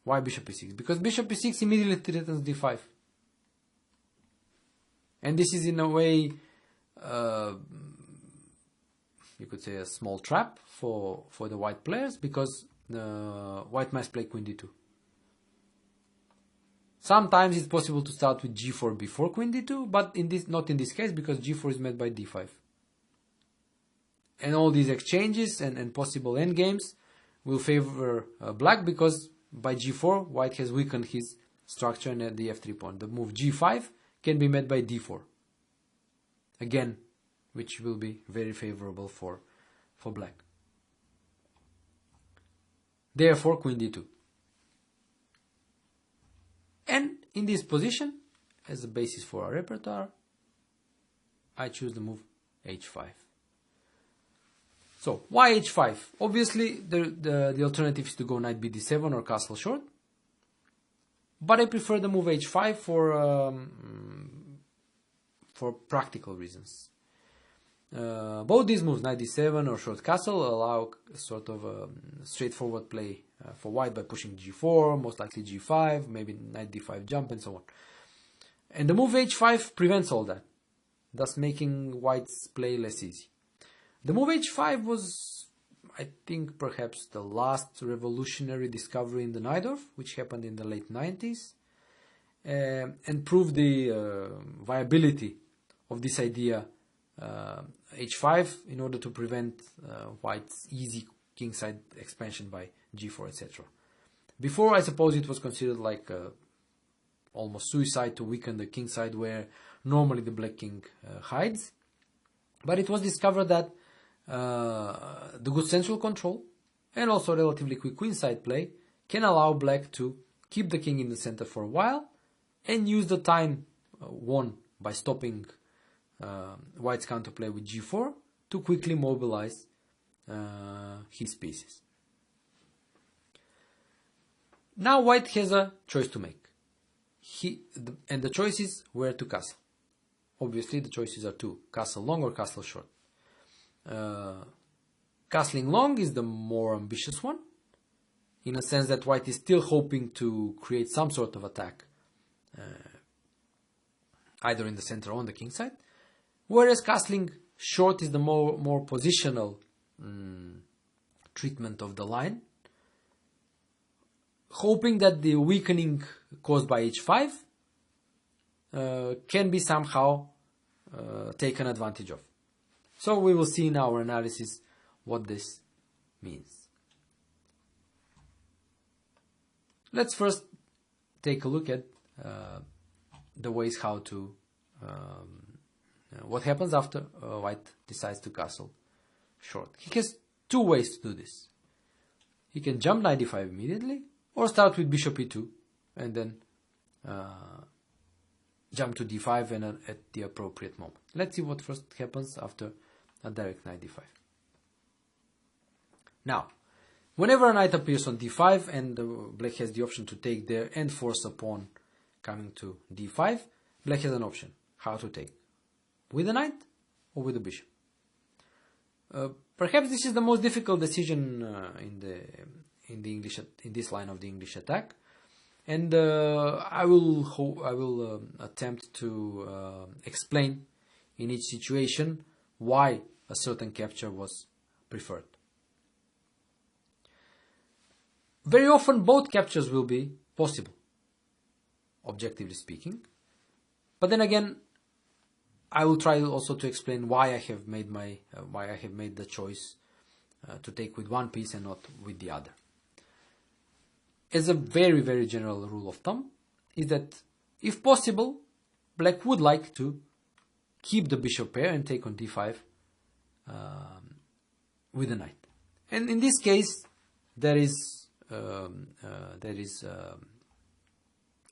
Why bishop e6? Because bishop e6 immediately threatens d5. And this is in a way, you could say, a small trap for the white players, because white must play queen d2. Sometimes it's possible to start with g4 before queen d2, but not in this case, because g4 is met by d5. And all these exchanges and possible endgames will favor black, because by g4 white has weakened his structure and at the f3 pawn. The move g5 can be met by d4. Again, which will be very favorable for black. Therefore, queen d2. And in this position, as a basis for our repertoire, I choose the move h5. So, why h5? Obviously, the alternative is to go knight bd7 or castle short. But I prefer the move h5 for practical reasons. Both these moves, knight d7 or short castle, allow sort of a straightforward play for white by pushing g4, most likely g5, maybe knight d5 jump, and so on. And the move h5 prevents all that, thus making white's play less easy. The move h5 was, I think, perhaps the last revolutionary discovery in the Najdorf, which happened in the late 90s, and proved the viability of this idea, h5, in order to prevent white's easy kingside expansion by g4, etc. Before, I suppose it was considered like almost suicide to weaken the kingside where normally the black king hides. But it was discovered that the good central control and also relatively quick queenside play can allow black to keep the king in the center for a while and use the time won by stopping white's counterplay with g4 to quickly mobilize his pieces. Now white has a choice to make. And the choice is where to castle. Obviously the choices are two, castle long or castle short. Castling long is the more ambitious one, in a sense that white is still hoping to create some sort of attack, either in the center or on the king side, whereas castling short is the more positional treatment of the line, hoping that the weakening caused by h5 can be somehow taken advantage of. So we will see in our analysis what this means. Let's first take a look at the ways how to, what happens after white decides to castle short. He has two ways to do this. He can jump knight d5 immediately, or start with bishop e2 and then jump to d5 and at the appropriate moment. Let's see what first happens after a direct knight d5. Now, whenever a knight appears on d5 and black has the option to take there and force a pawn coming to d5, black has an option how to take, with the knight or with the bishop. Perhaps this is the most difficult decision in this line of the English attack, and I will attempt to explain in each situation why a certain capture was preferred. Very often both captures will be possible, objectively speaking, but then again I will try also to explain why I have made the choice to take with one piece and not with the other. As a very, very general rule of thumb is that if possible, black would like to keep the bishop pair and take on d5 with the knight. And in this case, it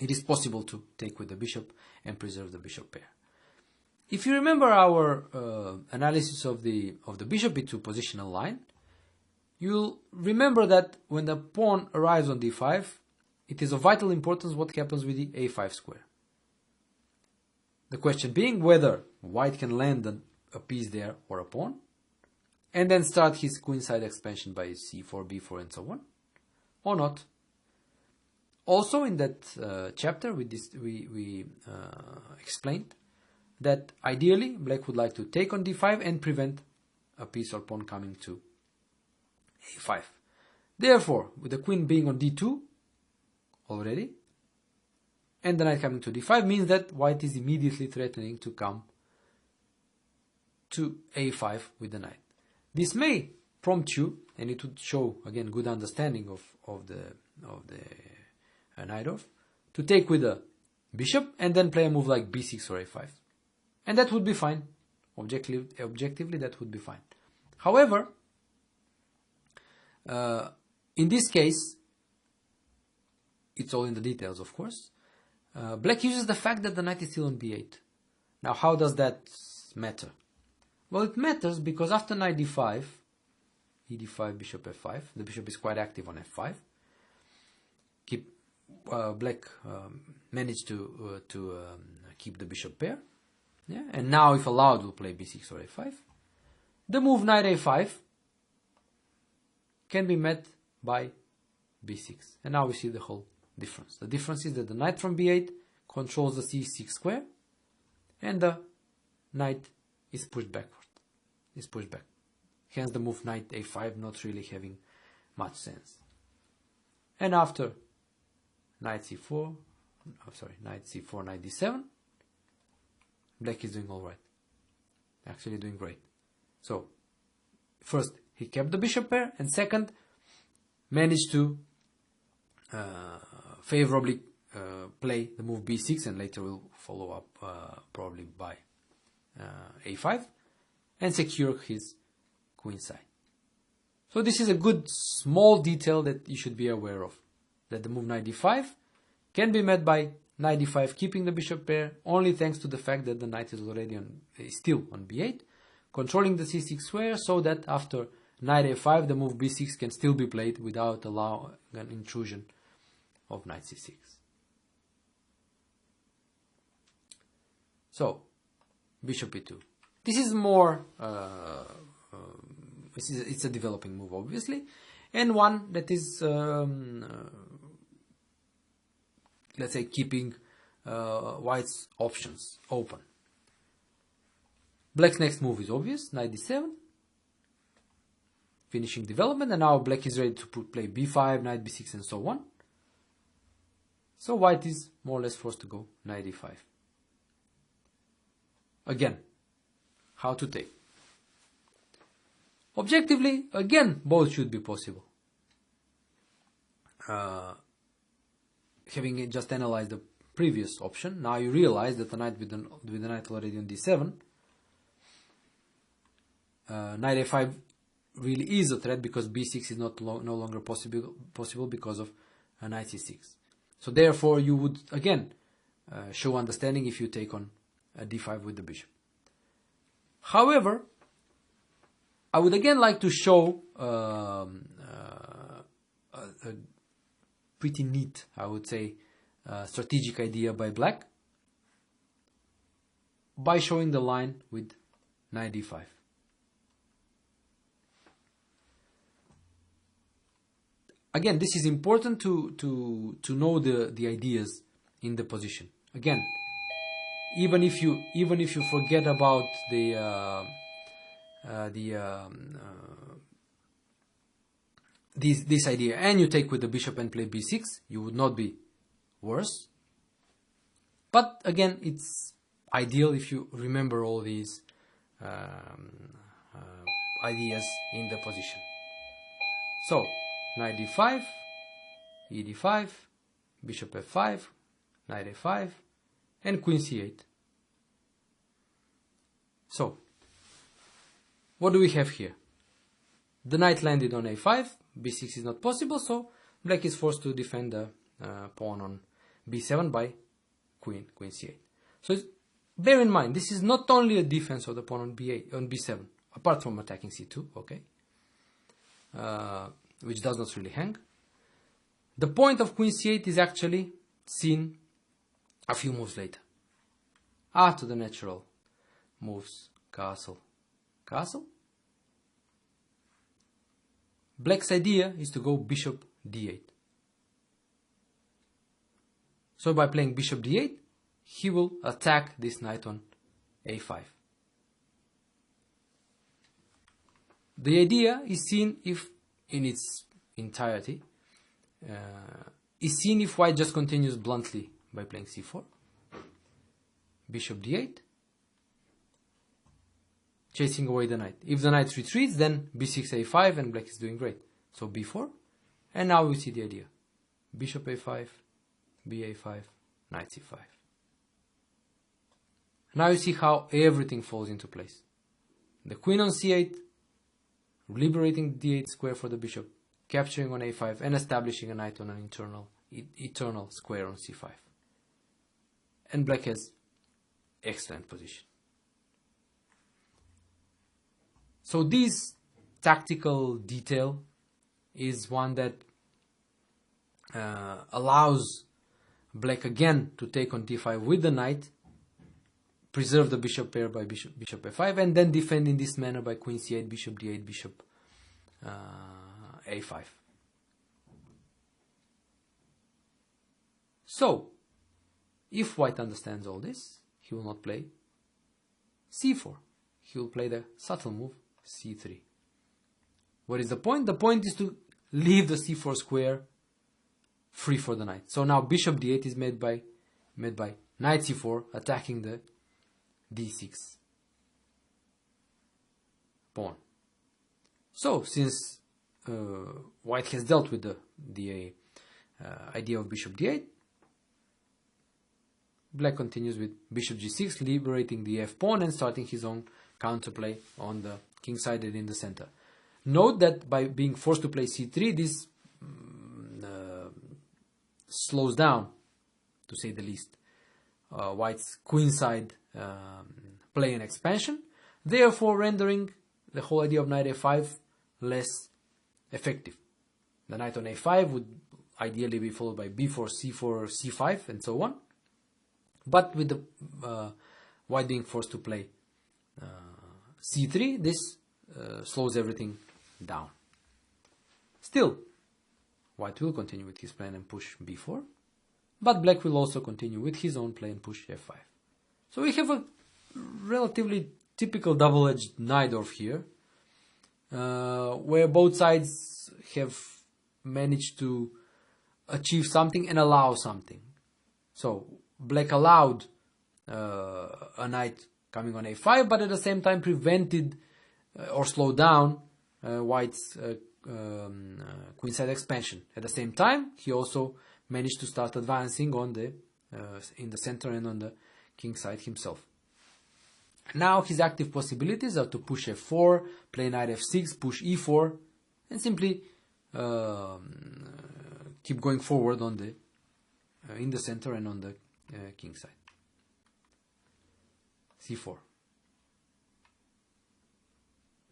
is possible to take with the bishop and preserve the bishop pair. If you remember our analysis of the bishop e2 positional line, you'll remember that when the pawn arrives on d5, it is of vital importance what happens with the a5 square. The question being whether white can land a piece there or a pawn, and then start his queenside expansion by c4, b4, and so on, or not. Also in that chapter we explained that ideally black would like to take on d5 and prevent a piece or pawn coming to a5. Therefore, with the queen being on d2 already, and the knight coming to d5 means that white is immediately threatening to come to a5 with the knight. This may prompt you, and it would show again good understanding of the Najdorf, to take with the bishop and then play a move like b6 or a5. And that would be fine. Objectively, that would be fine. However, in this case, it's all in the details, of course. Black uses the fact that the knight is still on b8. Now, how does that matter? Well, it matters because after knight d5, e5, bishop f5, the bishop is quite active on f5. Black managed to keep the bishop pair. Yeah? And now, if allowed, we'll play b6 or a5. The move knight a5 can be met by b6. And now we see the whole difference. The difference is that the knight from b8 controls the c6 square, and the knight is pushed backward. Hence the move knight a5 not really having much sense. And after knight c4, knight c4, knight d7, black is doing all right. Actually doing great. So, first, he kept the bishop pair, and second, managed to favorably play the move b6, and later we'll follow up probably by a5, and secure his queenside. So this is a good small detail that you should be aware of, that the move knight d5 can be met by knight d5 keeping the bishop pair only thanks to the fact that the knight is still on b8, controlling the c6 square, so that after knight a5 the move b6 can still be played without allowing an intrusion of knight c6. So, bishop e2. This is more, it's a developing move obviously, and one that is, let's say, keeping white's options open. Black's next move is obvious, knight d7, finishing development, and now black is ready to play b5, knight b6, and so on. So white is more or less forced to go knight e5. Again, how to take? Objectively, again, both should be possible. Having just analyzed the previous option, now you realize that the knight with the knight already on d7, knight a5 really is a threat because b6 is no longer possible because of knight c6. So therefore you would again show understanding if you take on a d5 with the bishop. However, I would again like to show a pretty neat, I would say, strategic idea by black by showing the line with knight d5. Again, this is important to know the ideas in the position. Again, even if you forget about this idea and you take with the bishop and play b6, you would not be worse. But again, it's ideal if you remember all these ideas in the position. So knight d5, e d5, bishop f5, knight a5, and queen c8. So what do we have here? The knight landed on a5, b6 is not possible, so black is forced to defend the pawn on b7 by queen c8. So bear in mind, this is not only a defense of the pawn on b7, apart from attacking c2, okay, which does not really hang. The point of queen c8 is actually seen a few moves later. After the natural moves, castle, castle. Black's idea is to go bishop d8. So by playing bishop d8, he will attack this knight on a5. The idea is seen if in its entirety, is seen if white just continues bluntly by playing c4, bishop d8, chasing away the knight. If the knight retreats, then b6, a5, and black is doing great. So b4, and now we see the idea. Bishop a5, ba5, knight c5. Now you see how everything falls into place. The queen on c8, liberating the d8 square for the bishop, capturing on a5, and establishing a knight on an eternal square on c5. And black has excellent position. So this tactical detail is one that allows black again to take on d5 with the knight, preserve the bishop pair by bishop f5, and then defend in this manner by queen c8, bishop d8, bishop a5. So, if white understands all this, he will not play c4. He will play the subtle move c3. What is the point? The point is to leave the c4 square free for the knight. So now bishop d8 is made by knight c4, attacking the d6 pawn. So since white has dealt with the idea of bishop d8, black continues with bishop g6, liberating the f pawn and starting his own counterplay on the king side and in the center. Note that by being forced to play c3, this slows down, to say the least, white's queenside play and expansion, therefore rendering the whole idea of knight a5 less effective. The knight on a5 would ideally be followed by b4, c4, c5, and so on. But with the white being forced to play c3, this slows everything down. Still, white will continue with his plan and push b4, but black will also continue with his own play and push f5. So we have a relatively typical double-edged Najdorf here, where both sides have managed to achieve something and allow something. So black allowed a knight coming on a5, but at the same time prevented or slowed down white's queenside expansion. At the same time, he also managed to start advancing on the in the center and on the king side himself. Now his active possibilities are to push f4, play knight f6, push e4, and simply keep going forward on the in the center and on the king side. c4.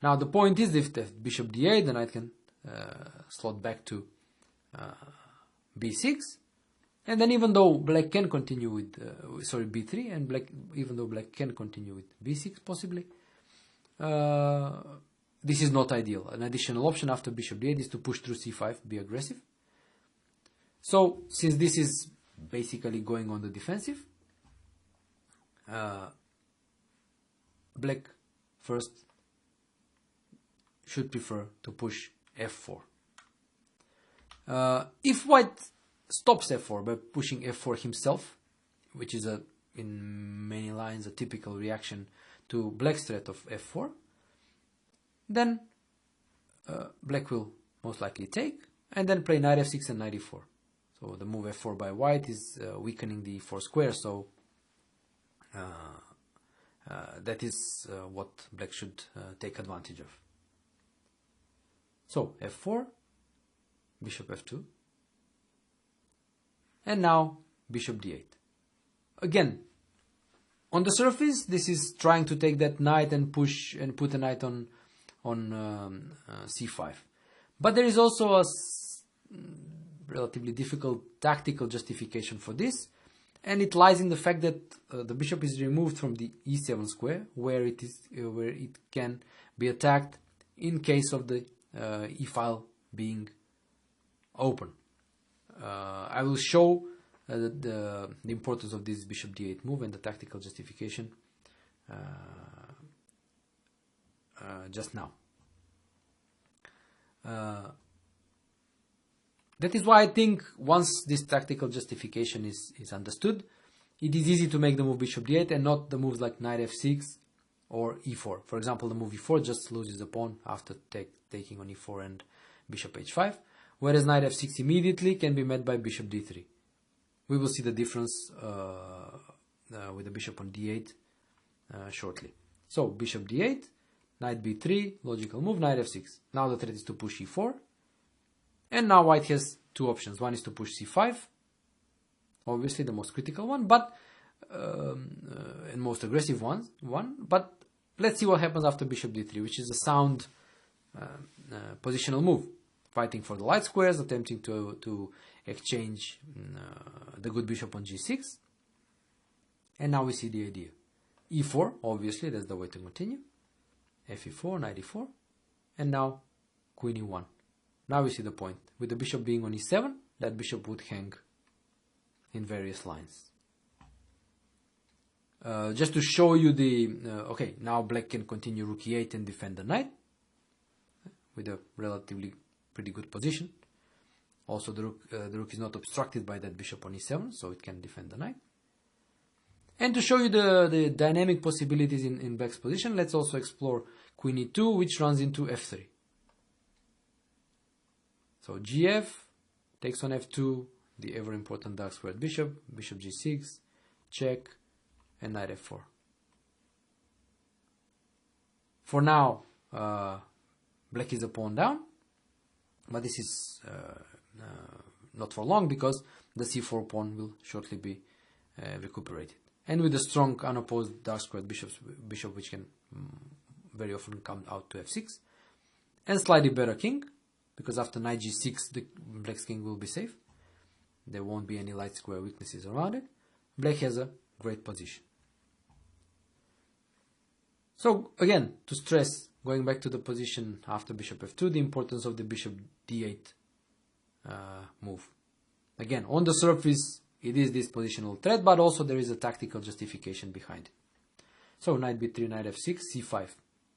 Now the point is, if the bishop d8, the knight can slot back to b6, and then even though black can continue with b3, and even though black can continue with b6 possibly, this is not ideal. An additional option after bishop d8 is to push through c5, be aggressive. So since this is basically going on the defensive, black first should prefer to push f4. If white stops f4 by pushing f4 himself, which is in many lines a typical reaction to black's threat of f4, then black will most likely take, and then play knight f6 and knight e4. So the move f4 by white is weakening the e4 square, so that is what black should take advantage of. So f4, bishop f2, and now bishop d8. Again, on the surface, this is trying to take that knight and push and put a knight on c5. But there is also a relatively difficult tactical justification for this, and it lies in the fact that the bishop is removed from the e7 square, where it can be attacked in case of the e-file being open. I will show the importance of this bishop d8 move and the tactical justification just now. That is why I think once this tactical justification is understood, it is easy to make the move bishop d8 and not the moves like knight f6 or e4. For example, the move e4 just loses the pawn after taking on e4 and bishop h5, whereas knight f6 immediately can be met by bishop d3. We will see the difference with the bishop on d8 shortly. So bishop d8, knight b3, logical move, knight f6. Now the threat is to push e4, and now white has two options. One is to push c5, obviously the most critical one, but and most aggressive one. But let's see what happens after bishop d3, which is a sound positional move, fighting for the light squares, attempting to exchange the good bishop on g6. And now we see the idea. e4, obviously, that's the way to continue. fe4, knight e4, and now queen e1. Now we see the point. With the bishop being on e7, that bishop would hang in various lines. Just to show you okay, now black can continue rook e8 and defend the knight with a relatively pretty good position. Also, the rook is not obstructed by that bishop on e7, so it can defend the knight. And to show you the dynamic possibilities in black's position, let's also explore queen e2, which runs into f3. So gf takes on f2, the ever important dark squared bishop, bishop g6, check, and knight f4. For now, black is a pawn down, but this is not for long because the c4 pawn will shortly be recuperated. And with a strong unopposed dark squared bishop which can very often come out to f6, and slightly better king, because after knight g6 the black's king will be safe. There won't be any light square weaknesses around it. Black has a great position. So again, to stress, going back to the position after bishop f2, the importance of the bishop d8 move. Again, on the surface, it is this positional threat, but also there is a tactical justification behind it. So knight b3, knight f6, c5.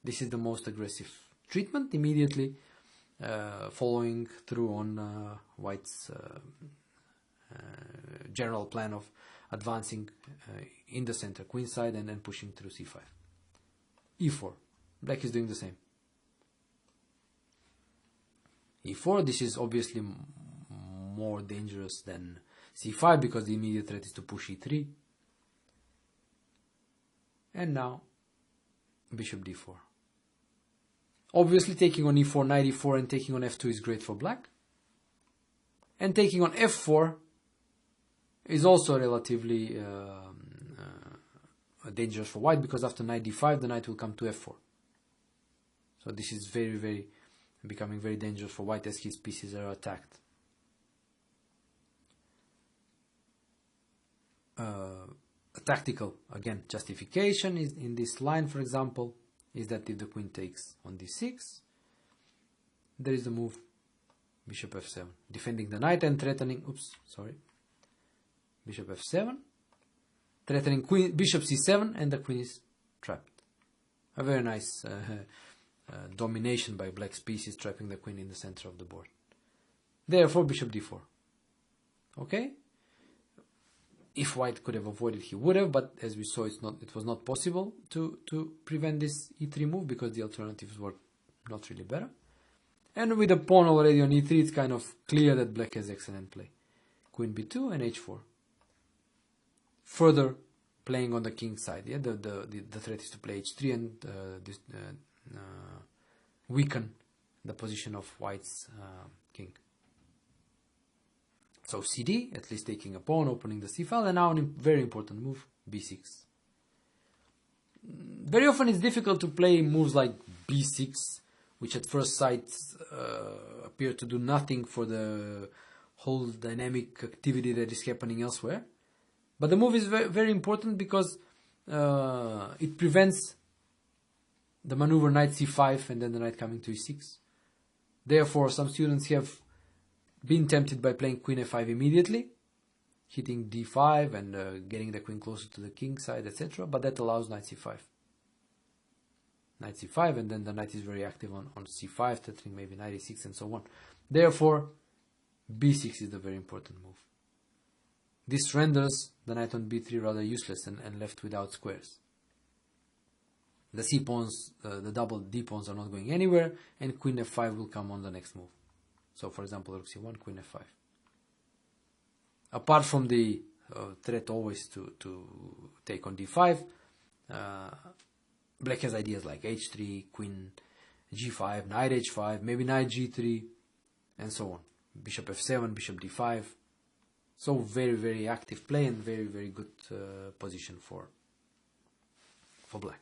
This is the most aggressive treatment, immediately following through on white's general plan of advancing in the center, queenside, and then pushing through c5. e4. Black is doing the same. e4, this is obviously more dangerous than c5 because the immediate threat is to push e3. And now bishop d4. Obviously taking on e4, knight e4, and taking on f2 is great for black. And taking on f4 is also relatively dangerous for white, because after knight d5 the knight will come to f4. So this is becoming very dangerous for white as his pieces are attacked. A tactical, again, justification is in this line, for example, is that if the queen takes on d6, there is the move bishop f7, defending the knight and threatening, bishop f7, threatening queen, bishop c7, and the queen is trapped. A very nice domination by black's pieces, trapping the queen in the center of the board. Therefore, bishop d4. Okay? If white could have avoided, he would have, but as we saw, it was not possible to prevent this e3 move, because the alternatives were not really better. And with the pawn already on e3, it's kind of clear that black has excellent play. Queen b2 and h4. Further playing on the king side. Yeah, the threat is to play h3 and weaken the position of white's king. So cd, at least taking a pawn, opening the c file, and now a very important move, b6. Very often it's difficult to play moves like b6, which at first sight appear to do nothing for the whole dynamic activity that is happening elsewhere. But the move is very important because it prevents the maneuver knight c5 and then the knight coming to e6. Therefore, some students have been tempted by playing queen f5 immediately, hitting d5 and getting the queen closer to the king side, etc. But that allows knight c5. Knight c5, and then the knight is very active on c5, threatening maybe knight e6 and so on. Therefore, b6 is the very important move. This renders the knight on b3 rather useless and left without squares. The c pawns, the double d pawns are not going anywhere, and queen f5 will come on the next move. So, for example, rook c1, queen f5. Apart from the threat always to take on d5, black has ideas like h3, queen g5, knight h5, maybe knight g3, and so on. Bishop f7, bishop d5. So very, very active play and very, very good position for black.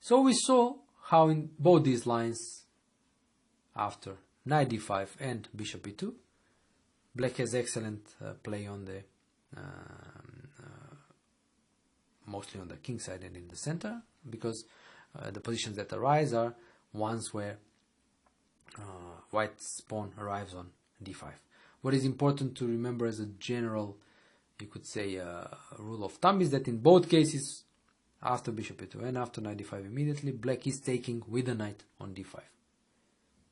So we saw how in both these lines, after knight d5 and bishop e2, black has excellent play on the mostly on the king side and in the center, because the positions that arise are ones where white's pawn arrives on d5. What is important to remember as a general, you could say, rule of thumb is that in both cases, after bishop e2 and after knight d5 immediately, black is taking with the knight on d5.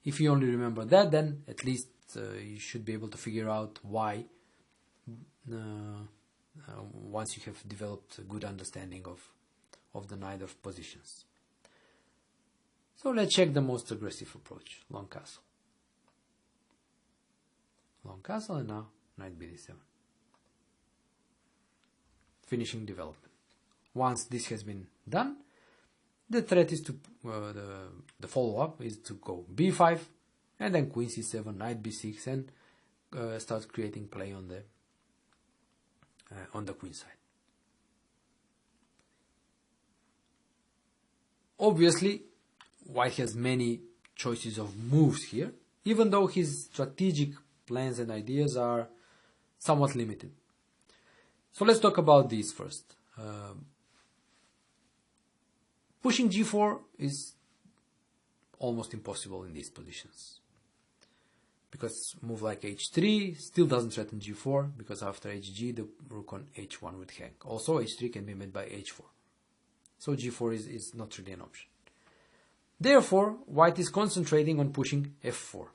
If you only remember that, then at least you should be able to figure out why once you have developed a good understanding of the knight of positions. So let's check the most aggressive approach, long castle. Long castle, and now knight bd7. Finishing development. Once this has been done, the threat is to the follow-up is to go b5 and then queen c7, knight b6, and start creating play on the queen side. Obviously, white has many choices of moves here, even though his strategic plans and ideas are somewhat limited. So let's talk about these first. Pushing g4 is almost impossible in these positions, because a move like h3 still doesn't threaten g4, because after hg the rook on h1 would hang. Also h3 can be met by h4, so g4 is not really an option. Therefore, white is concentrating on pushing f4.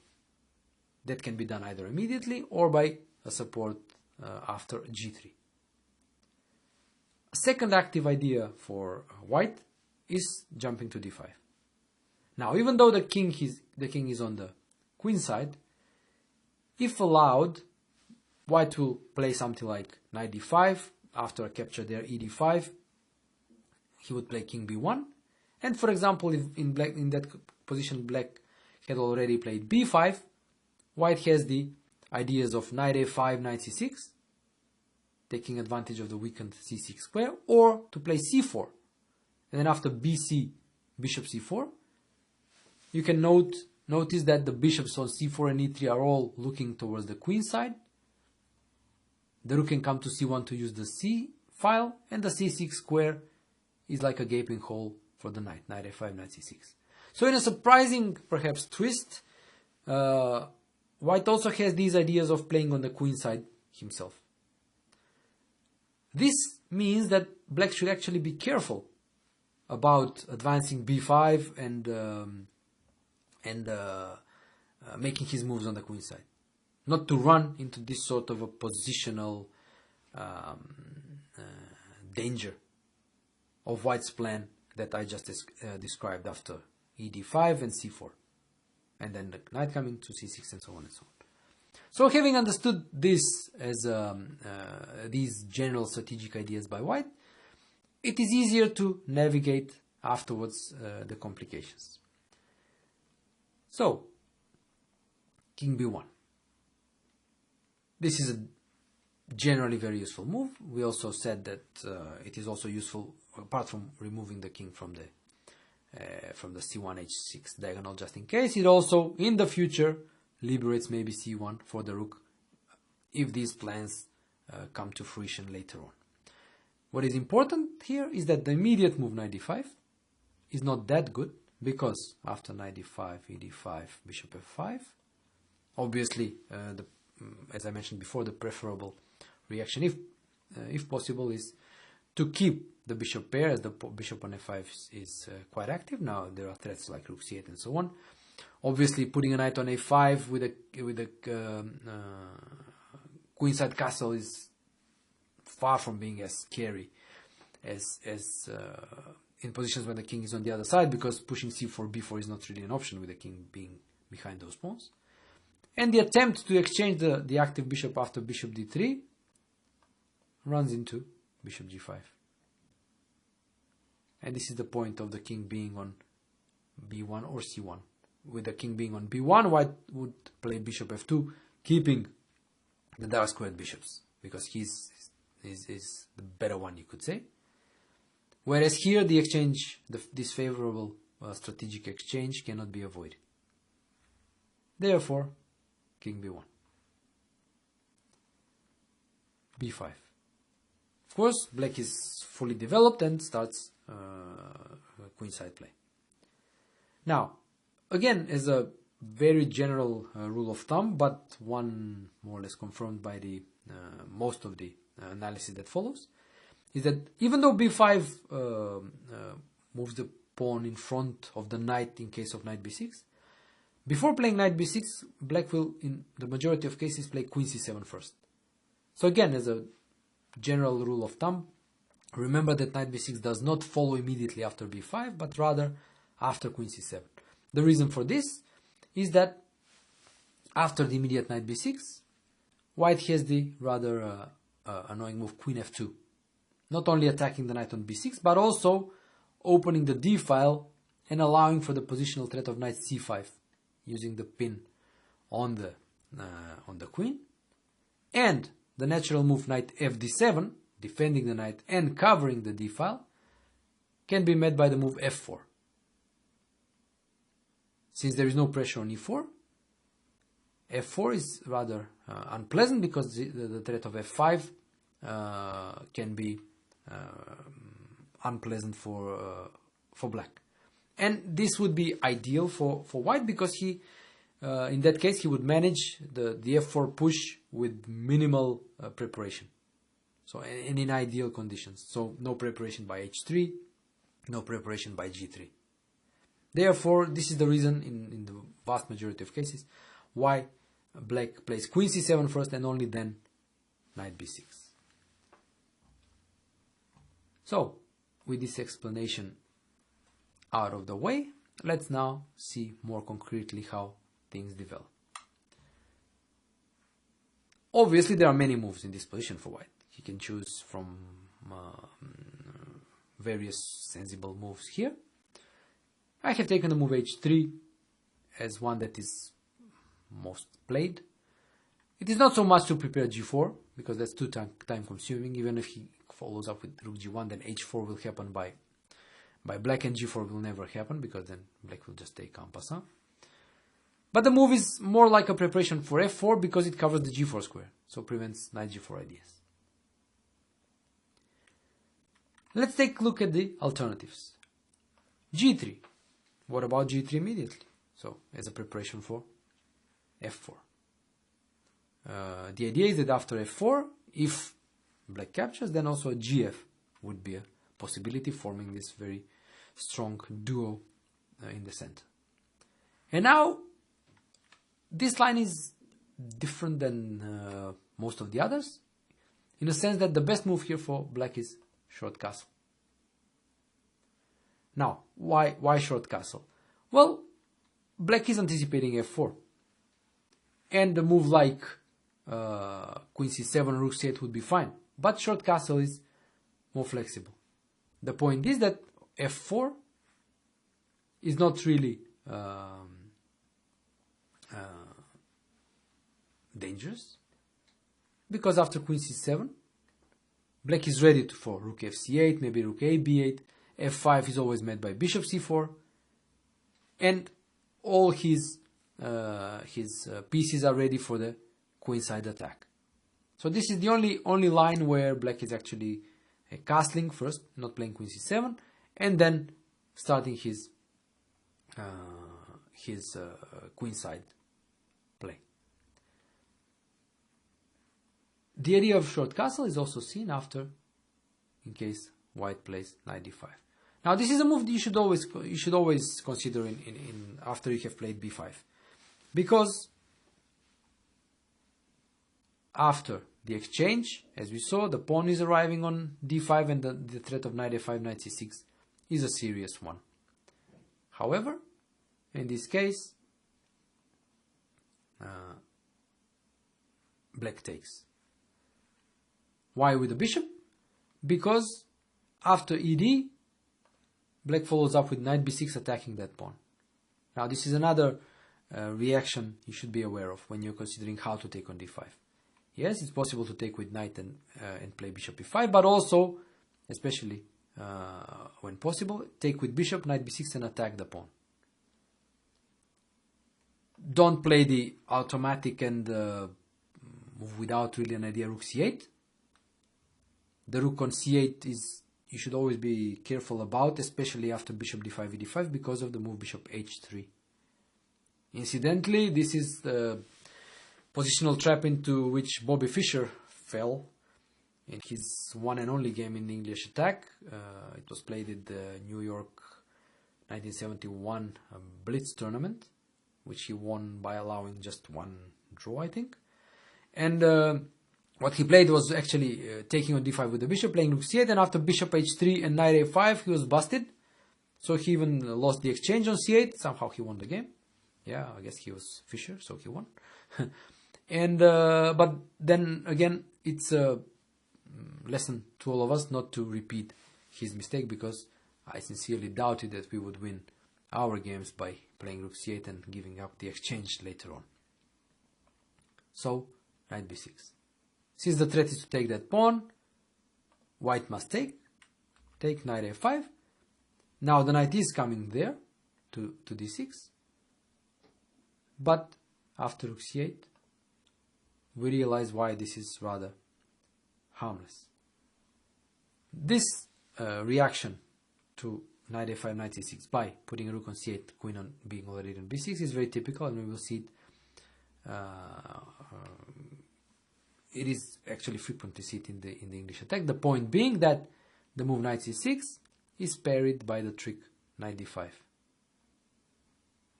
That can be done either immediately or by a support after g3. A second active idea for white is jumping to d5. Now, even though the king is on the queen side, if allowed, white will play something like knight d5. After a capture there, e d5, he would play king b1. And for example, if in that position black had already played b5, white has the ideas of knight a5, knight c6, taking advantage of the weakened c6 square, or to play c4. And then after bc, bishop c4, you can notice that the bishops on c4 and e3 are all looking towards the queen side. The rook can come to c1 to use the c file, and the c6 square is like a gaping hole for the knight, knight a5, knight c6. So in a surprising, perhaps, twist, white also has these ideas of playing on the queen side himself. This means that black should actually be careful about advancing b5 and making his moves on the queen side. Not to run into this sort of a positional danger of white's plan that I just described after ed5 and c4. And then the knight coming to c6 and so on and so on. So having understood this as these general strategic ideas by white, it is easier to navigate afterwards the complications. So, king b1. This is a generally very useful move. We also said that it is also useful, apart from removing the king from the c1 h6 diagonal, just in case. It also, in the future, liberates maybe c1 for the rook if these plans come to fruition later on. What is important here is that the immediate move knight d5 is not that good, because after knight d5, ed5, bishop f5, obviously, as I mentioned before, the preferable reaction, if possible, is to keep the bishop pair, as the bishop on f5 is quite active. Now there are threats like rook c8 and so on. Obviously, putting a knight on a5 with a queenside castle is far from being as scary as in positions when the king is on the other side, because pushing c4, b4 is not really an option with the king being behind those pawns. And the attempt to exchange the active bishop after bishop d3 runs into bishop g5. And this is the point of the king being on b1 or c1. With the king being on b1, white would play bishop f2, keeping the dark squared bishops, because he's the better one, you could say. Whereas here the exchange, this favorable strategic exchange cannot be avoided. Therefore, king b1. b5. Of course, black is fully developed and starts queenside play. Now, again, as a very general rule of thumb, but one more or less confirmed by the most of the analysis that follows, is that even though b5 moves the pawn in front of the knight in case of knight b6, before playing knight b6, black will, in the majority of cases, play queen c7 first. So again, as a general rule of thumb, remember that knight b6 does not follow immediately after b5, but rather after queen c7. The reason for this is that after the immediate knight b6, white has the rather annoying move queen f2. Not only attacking the knight on b6, but also opening the d file and allowing for the positional threat of knight c5, using the pin on the queen, and the natural move knight fd7, defending the knight and covering the d file, can be met by the move f4. Since there is no pressure on e4, f4 is rather unpleasant, because the threat of f5 can be unpleasant for black. And this would be ideal for white, because he, in that case, he would manage the f4 push with minimal preparation. So, and in ideal conditions. So, no preparation by h3, no preparation by g3. Therefore, this is the reason, in the vast majority of cases, why black plays queen c7 first and only then knight b6. So, with this explanation out of the way, let's now see more concretely how things develop. Obviously, there are many moves in this position for white. He can choose from various sensible moves here. I have taken the move h3 as one that is most played. It is not so much to prepare g4, because that's too time consuming. Even if he follows up with rook g1, then h4 will happen by black, and g4 will never happen, because then black will just take en passant. But the move is more like a preparation for f4, because it covers the g4 square, so prevents knight g4 ideas. Let's take a look at the alternatives. g3. What about g3 immediately? So, as a preparation for f4. The idea is that after f4, if black captures, then also gf would be a possibility, forming this very strong duo in the center. And now, this line is different than most of the others, in a sense that the best move here for black is short castle. Now, why short castle? Well, black is anticipating f4, and a move like queen c7, rook c8 would be fine, but short castle is more flexible. The point is that f4 is not really dangerous, because after queen c7, black is ready for rook fc8, maybe rook a b8, f5 is always met by bishop c4, and all his pieces are ready for the queenside attack. So this is the only line where black is actually castling first, not playing queen c7, and then starting his queenside play. The idea of short castle is also seen after, in case white plays knight d5. Now this is a move that you should always consider in after you have played b5, because after the exchange, as we saw, the pawn is arriving on d5, and the threat of knight a5, knight c6 is a serious one. However, in this case, black takes. Why with the bishop? Because after ed, black follows up with knight b6, attacking that pawn. Now this is another reaction you should be aware of when you're considering how to take on d5. Yes, it's possible to take with knight and play bishop e5, but also, especially when possible, take with bishop, knight b6, and attack the pawn. Don't play the automatic and move without really an idea, rook c8. The rook on c8 is, you should always be careful about, especially after bishop d5, e5, because of the move bishop h3. Incidentally, this is the positional trap into which Bobby Fischer fell in his one and only game in the English attack. It was played at the New York 1971 Blitz tournament, which he won by allowing just one draw, I think. And what he played was actually taking on d5 with the bishop, playing rook c8, and after bishop h3 and knight a5, he was busted. So he even lost the exchange on c8. Somehow he won the game. Yeah, I guess he was Fischer, so he won. And but then again, it's a lesson to all of us not to repeat his mistake, because I sincerely doubted that we would win our games by playing rook c8 and giving up the exchange later on. So, knight b6. Since the threat is to take that pawn, white must take knight a5. Now the knight is coming there to d6, but after rook c8, we realize why this is rather harmless. This reaction to knight a5, knight c6 by putting a rook on c8, queen on being already on b6 is very typical, and we will see it. It is actually frequently seen in the English attack. The point being that the move knight c6 is parried by the trick knight d5.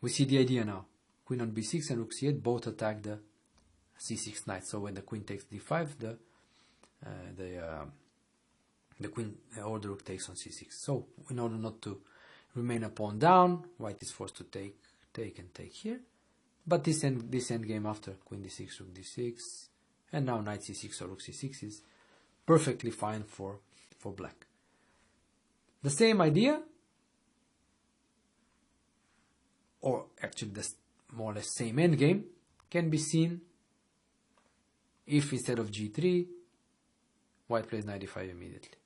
We see the idea now. Queen on b6 and rook c8 both attack the c6 knight. So when the queen takes d5, the queen or the rook takes on c6. So in order not to remain a pawn down, white is forced to take here. But this endgame after queen d6, rook d6, and now knight c6 or rook c6 is perfectly fine for black. The same idea, or actually the more or less same endgame, can be seen if instead of g3, white plays knight e5 immediately.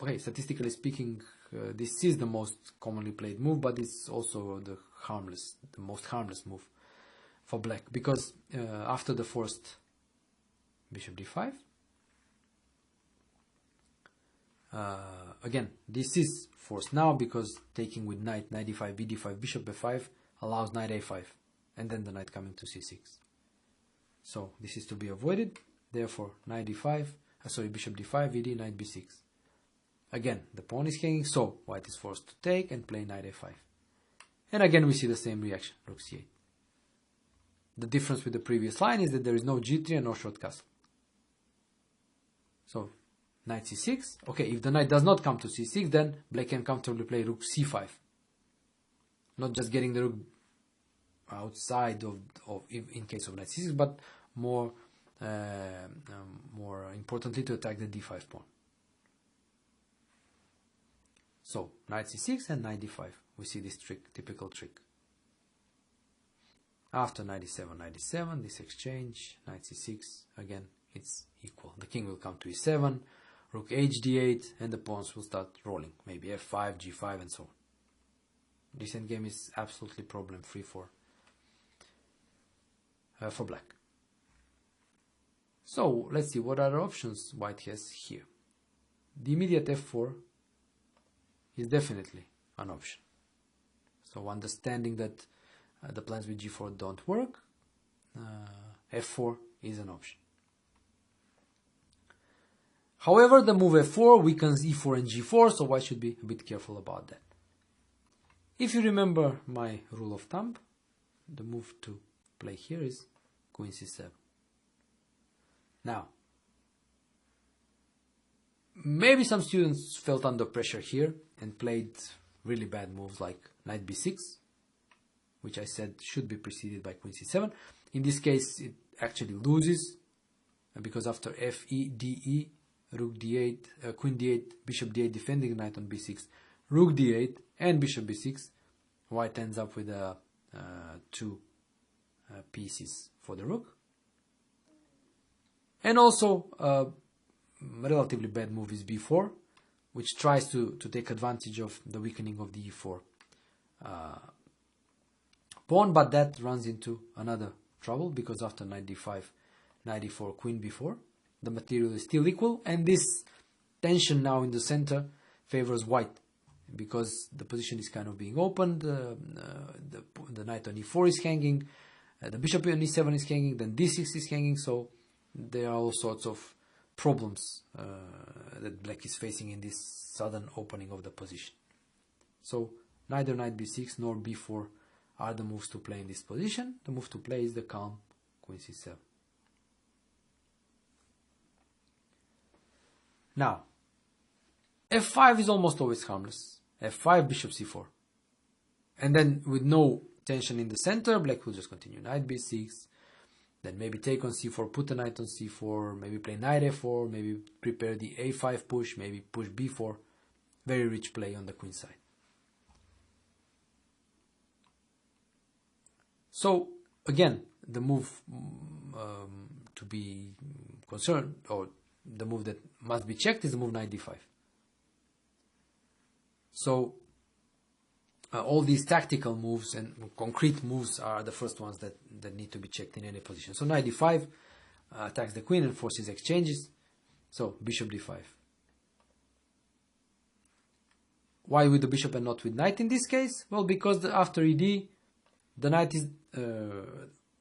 Okay, statistically speaking, this is the most commonly played move, but it's also the most harmless move for black, because after the forced bishop d5, again, this is forced now because taking with knight e5, bd5, bishop b5 allows knight a5, and then the knight coming to c6. So this is to be avoided. Therefore, knight d5, bishop d5, vd, knight b6. Again, the pawn is hanging, so white is forced to take and play knight a5. And again, we see the same reaction, rook c8. The difference with the previous line is that there is no g3 and no short castle. So, knight c6. Okay, if the knight does not come to c6, then black can comfortably play rook c5. Not just getting the rook outside of in case of knight c6, but more importantly, to attack the d5 pawn. So, knight c6 and knight d5. We see this trick, typical trick. After knight e7, this exchange, knight c6, again, it's equal. The king will come to e7, rook h d8, and the pawns will start rolling. Maybe f5, g5, and so on. This endgame is absolutely problem-free for black. So, let's see what other options white has here. The immediate f4 is definitely an option. So, understanding that the plans with g4 don't work, f4 is an option. However, the move f4 weakens e4 and g4, so white should be a bit careful about that. If you remember my rule of thumb, the move to play here is queen c7. Now, maybe some students felt under pressure here and played really bad moves like knight b6, which I said should be preceded by queen c7. In this case, it actually loses, because after f, e, d, e, rook d8, queen d8, bishop d8, defending knight on b6, rook d8, and bishop b6, white ends up with two pieces for the rook. And also, a relatively bad move is b4, which tries to take advantage of the weakening of the e4 pawn, but that runs into another trouble, because after knight d5, knight e4, queen b4, the material is still equal, and this tension now in the center favors white, because the position is kind of being opened, the knight on e4 is hanging, the bishop on e7 is hanging, then d6 is hanging, so there are all sorts of problems that black is facing in this sudden opening of the position. So neither knight b6 nor b4 are the moves to play in this position. The move to play is the calm queen c7. Now, f5 is almost always harmless. f5, bishop c4. And then with no tension in the center, black will just continue. Knight b6, then maybe take on c4, put the knight on c4, maybe play knight f4, maybe prepare the a5 push, maybe push b4. Very rich play on the queen side. So, again, the move to be concerned, or the move that must be checked, is the move knight d5. So, all these tactical moves and concrete moves are the first ones that need to be checked in any position. So, knight d5 attacks the queen and forces exchanges. So, bishop d5. Why with the bishop and not with knight in this case? Well, because after ed, the knight is,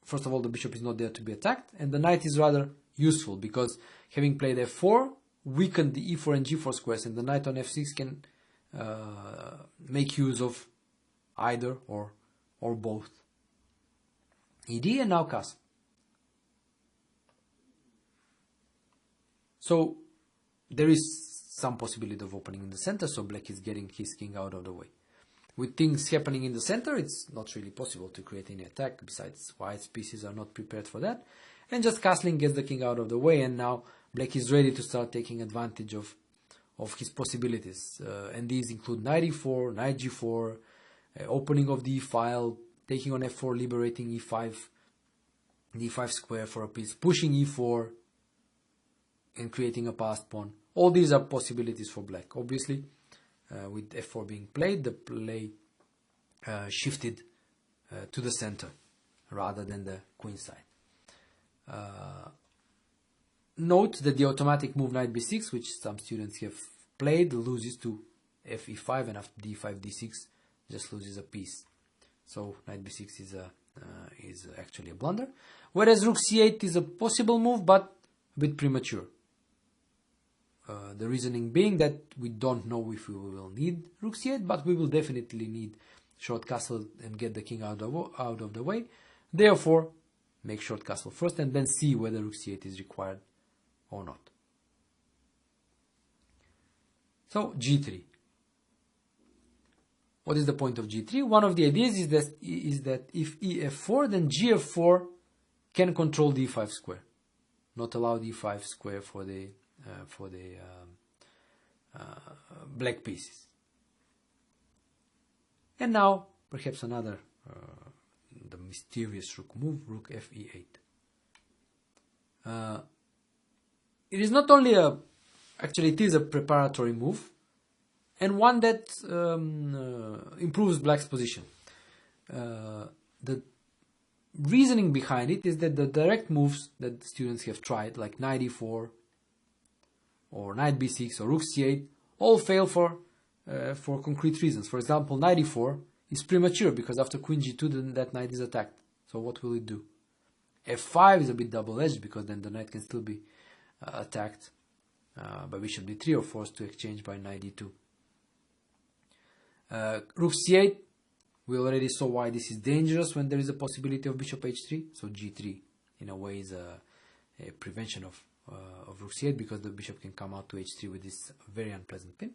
first of all, the bishop is not there to be attacked, and the knight is rather useful, because having played f4, weakened the e4 and g4 squares, and the knight on f6 can make use of either or both. ed and now castle. So there is some possibility of opening in the center, so black is getting his king out of the way. With things happening in the center, it's not really possible to create any attack, besides white's pieces are not prepared for that. And just castling gets the king out of the way, and now black is ready to start taking advantage of his possibilities. And these include knight e4, knight g4, opening of the e file, taking on f4, liberating e5, d5 square for a piece, pushing e4, and creating a passed pawn. All these are possibilities for black. Obviously, with f4 being played, the play shifted to the center rather than the queen side. Note that the automatic move knight b6, which some students have played, loses to fe5, and after d5, d6 just loses a piece. So knight b6 is actually a blunder, whereas rook c8 is a possible move but a bit premature. The reasoning being that we don't know if we will need rook c8, but we will definitely need short castle and get the king out of the way. Therefore, make short castle first and then see whether rook c8 is required or not. So g3. What is the point of g3? One of the ideas is that if ef4, then gf4 can control d5 square, not allow d5 square for the black pieces. And now perhaps another the mysterious rook move, rook fe8. It is not only actually it is a preparatory move, and one that improves black's position. The reasoning behind it is that the direct moves that students have tried, like knight e4 or knight b6 or rook c8, all fail for concrete reasons. For example, knight e4 is premature because after queen g2 then that knight is attacked. So what will it do? f5 is a bit double-edged because then the knight can still be attacked by bishop d3 or forced to exchange by knight d2. Rook c8, we already saw why this is dangerous when there is a possibility of bishop h3. So g3 in a way is a prevention of rook c8 because the bishop can come out to h3 with this very unpleasant pin.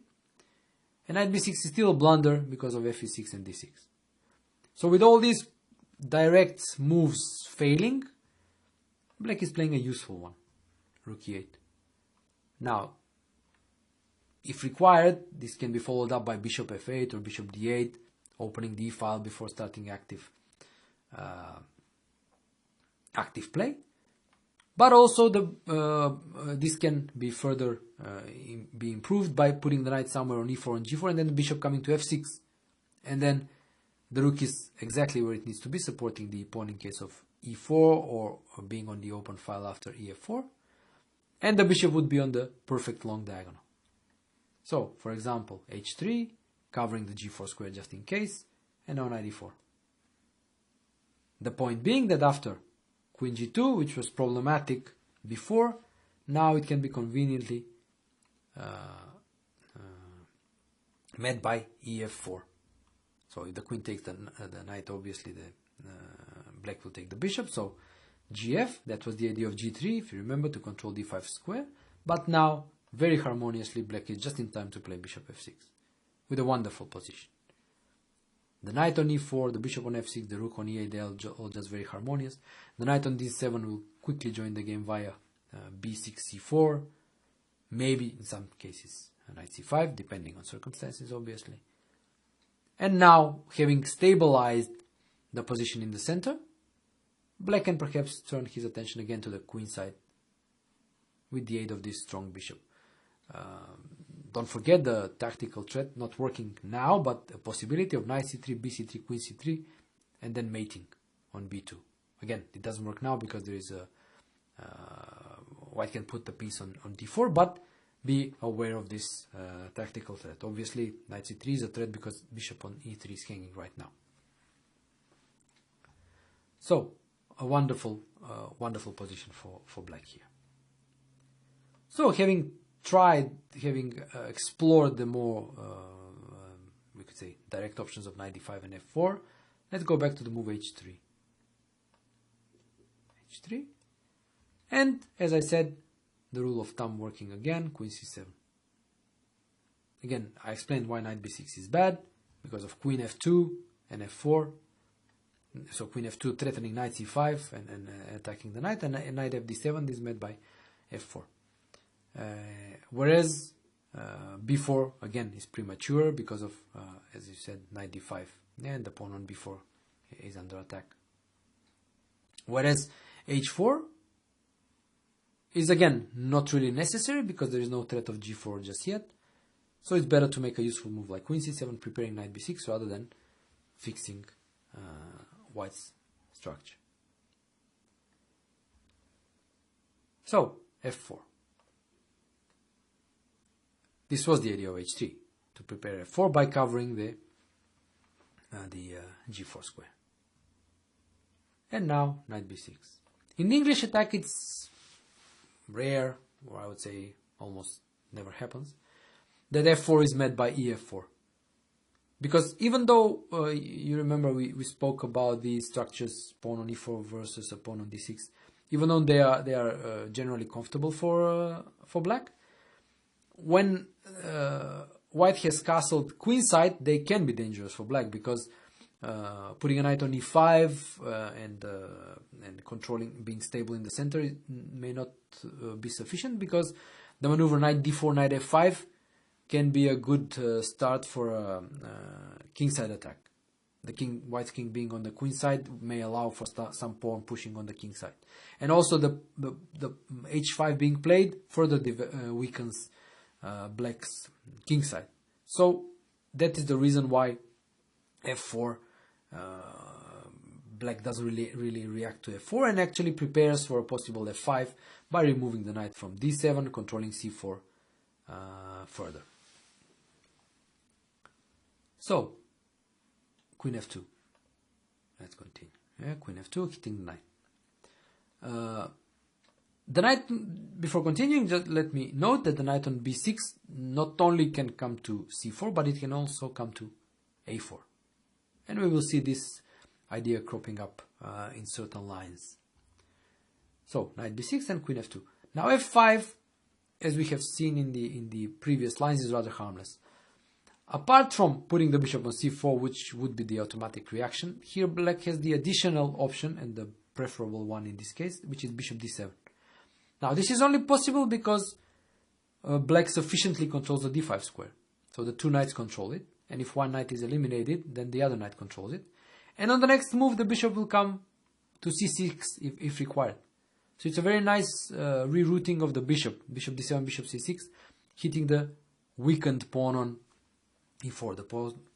And knight b6 is still a blunder because of fe6 and d6. So with all these direct moves failing, black is playing a useful one, rook e8. Now, if required, this can be followed up by bishop f8 or bishop d8, opening the file before starting active play. But also this can be further be improved by putting the knight somewhere on e4 and g4, and then the bishop coming to f6, and then the rook is exactly where it needs to be, supporting the pawn in case of e4 or being on the open file after ef4, and the bishop would be on the perfect long diagonal. So, for example, h3, covering the g4 square just in case, and now knight e4. The point being that after queen g2, which was problematic before, now it can be conveniently met by ef4. So if the queen takes the knight, obviously the black will take the bishop. So gf, that was the idea of g3, if you remember, to control d5 square. But now, very harmoniously, black is just in time to play bishop f6 with a wonderful position. The knight on e4, the bishop on f6, the rook on e8, they are all just very harmonious. The knight on d7 will quickly join the game via b6, c4, maybe in some cases knight c5, depending on circumstances, obviously. And now, having stabilized the position in the center, black can perhaps turn his attention again to the queen side with the aid of this strong bishop. Don't forget the tactical threat not working now, but a possibility of knight c3, bc3, queen c3, and then mating on b2. Again, it doesn't work now because there is a white can put the piece on d4, but be aware of this tactical threat. Obviously, knight c3 is a threat because bishop on e3 is hanging right now. So, a wonderful position for black here. So, having explored the more, we could say, direct options of knight d5 and f4, let's go back to the move h3. h3. And, as I said, the rule of thumb working again, queen c7. Again, I explained why knight b6 is bad, because of queen f2 and f4. So queen f2 threatening knight c5 and attacking the knight, and knight fd7 is met by f4. Whereas b4 again is premature because of, as you said, knight d5 and the pawn on b4 is under attack. Whereas h4 is again not really necessary because there is no threat of g4 just yet. So it's better to make a useful move like queen c7, preparing knight b6 rather than fixing white's structure. So f4. This was the idea of h3, to prepare f4 by covering the g4 square. And now knight b6. In the English attack it's rare, or I would say almost never happens, that f4 is met by ef4. Because even though, you remember we spoke about the structures pawn on e4 versus a pawn on d6, even though they are generally comfortable for black, when white has castled queenside, they can be dangerous for black because putting a knight on e5 and controlling, being stable in the center may not be sufficient, because the maneuver knight d4, knight f5 can be a good start for a kingside attack. The white's king being on the queen side may allow for some pawn pushing on the king side, and also the h5 being played further weakens black's king side. So that is the reason why f4 black doesn't really react to f4 and actually prepares for a possible f5 by removing the knight from d7, controlling c4 further. So queen f2. Let's continue. Yeah, queen f2, hitting the knight. The knight, before continuing, just let me note that the knight on b6 not only can come to c4, but it can also come to a4. And we will see this idea cropping up in certain lines. So knight b6 and queen f2. Now f5, as we have seen in the previous lines, is rather harmless. Apart from putting the bishop on c4, which would be the automatic reaction, here black has the additional option, and the preferable one in this case, which is bishop d7. Now this is only possible because black sufficiently controls the d5 square. So the two knights control it, and if one knight is eliminated, then the other knight controls it. And on the next move, the bishop will come to c6 if required. So it's a very nice rerouting of the bishop, bishop d7, bishop c6, hitting the weakened pawn on e4. The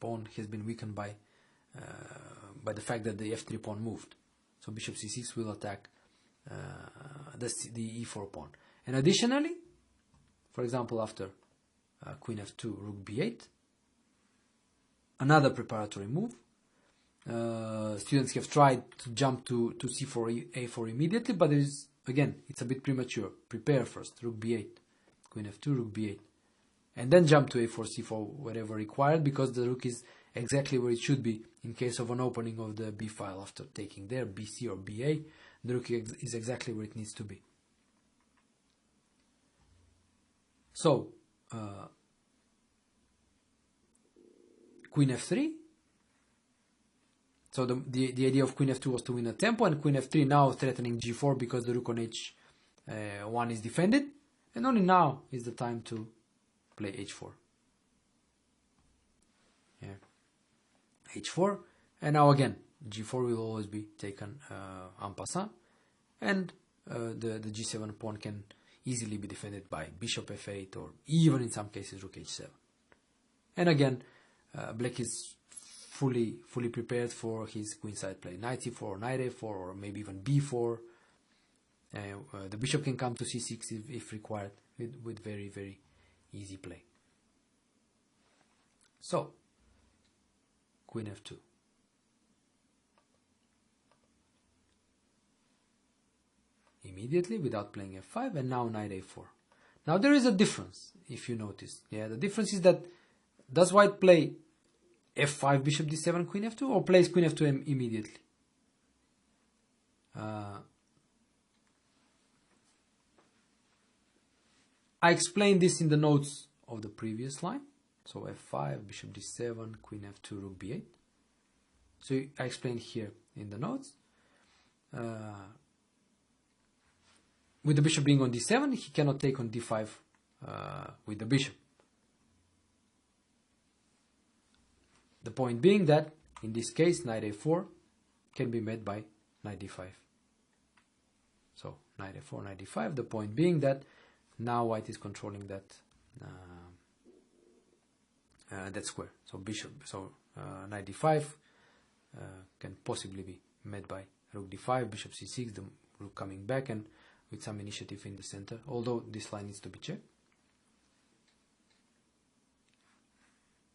pawn has been weakened by the fact that the f3 pawn moved. So bishop c6 will attack the e4 pawn. And additionally, for example, after queen f2, rook b8, another preparatory move. Students have tried to jump to c4, a4 immediately, but it's a bit premature. Prepare first, rook b8, queen f2, rook b8, and then jump to a4, c4 wherever required, because the rook is exactly where it should be in case of an opening of the b file after taking there, bc or ba. The rook is exactly where it needs to be. So queen f3. So the idea of queen f2 was to win a tempo, and queen f3 now threatening g4 because the rook on h1 is defended, and only now is the time to play h4. Yeah. h4, and now again g4 will always be taken en passant, and the g7 pawn can easily be defended by bishop f8 or even in some cases rook h7. And again, black is fully prepared for his queenside play, knight c4 or knight a4 or maybe even b4. The bishop can come to c6 if required with very easy play. So queen f2. Immediately without playing f5, and now knight a4. Now there is a difference, if you notice. Yeah, the difference is that does white play f5, bishop d7, queen f2, or plays queen f2 immediately? I explained this in the notes of the previous line. So f5, bishop d7, queen f2, rook b8. So I explained here in the notes. With the bishop being on d7, he cannot take on d5 with the bishop. The point being that, in this case, knight a4 can be met by knight d5. So knight f4, knight d5. The point being that now white is controlling that that square. So knight d5 can possibly be met by rook d5, bishop c6, the rook coming back, and with some initiative in the center, although this line needs to be checked.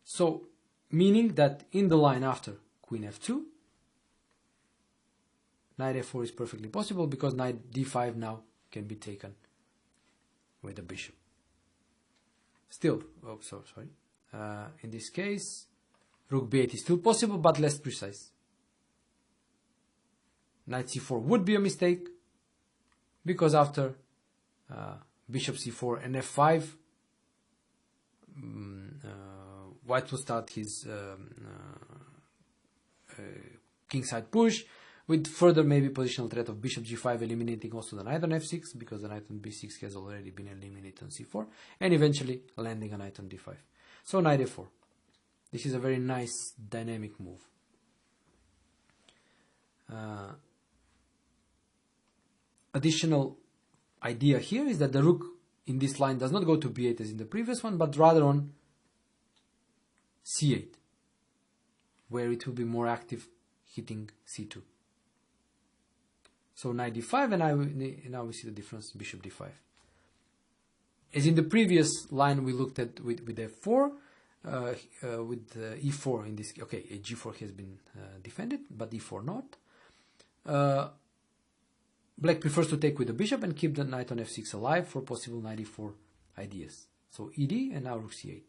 So, meaning that in the line after queen f2, knight f4 is perfectly possible because knight d5 now can be taken with the bishop. Still, in this case, rook b8 is still possible but less precise. Knight c4 would be a mistake because after bishop c4 and f5, white will start his kingside push with further maybe positional threat of bishop g5 eliminating also the knight on f6 because the knight on b6 has already been eliminated on c4, and eventually landing a knight on d5. So knight f4. This is a very nice dynamic move. Additional idea here is that the rook in this line does not go to b8 as in the previous one, but rather on c8, where it will be more active hitting c2. So knight d5, and now we see the difference, bishop d5. As in the previous line we looked at with f4, with e4 in this, okay, g4 has been defended, but e4 not. Black prefers to take with the bishop and keep the knight on f6 alive for possible knight e4 ideas. So ed, and now rook c8.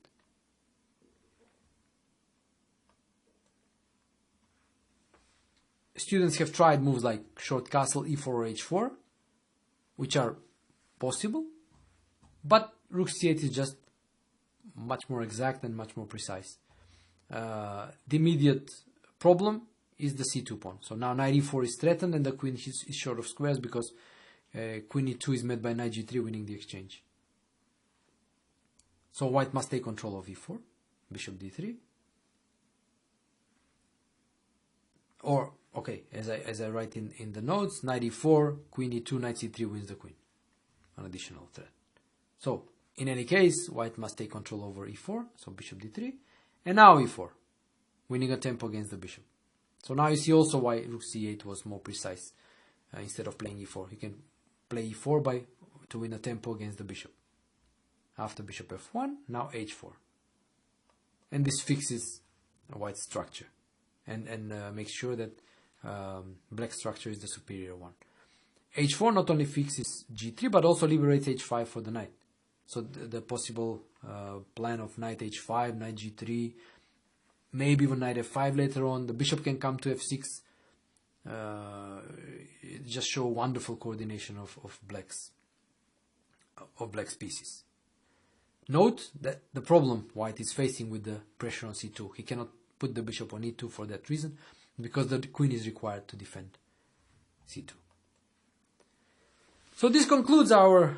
Students have tried moves like short castle, e4 or h4, which are possible, but rook c8 is just much more exact and much more precise. The immediate problem is the c2 pawn. So now knight e4 is threatened and the queen is short of squares because queen e2 is met by knight g3, winning the exchange. So white must take control of e4, bishop d3. Or, okay, as I write in the notes, knight e4, queen e2, knight c3 wins the queen. An additional threat. So, in any case, white must take control over e4, so bishop d3. And now e4, winning a tempo against the bishop. So now you see also why rook c8 was more precise. Instead of playing e4, you can play e4 to win a tempo against the bishop. After bishop f1, now h4. And this fixes white's structure. And makes sure that black's structure is the superior one. h4 not only fixes g3, but also liberates h5 for the knight. So the possible plan of knight h5, knight g3, maybe even knight f5 later on, the bishop can come to f6. It just show wonderful coordination of black's pieces. Note that the problem white is facing with the pressure on c2. He cannot put the bishop on e2 for that reason, because the queen is required to defend c2. So this concludes our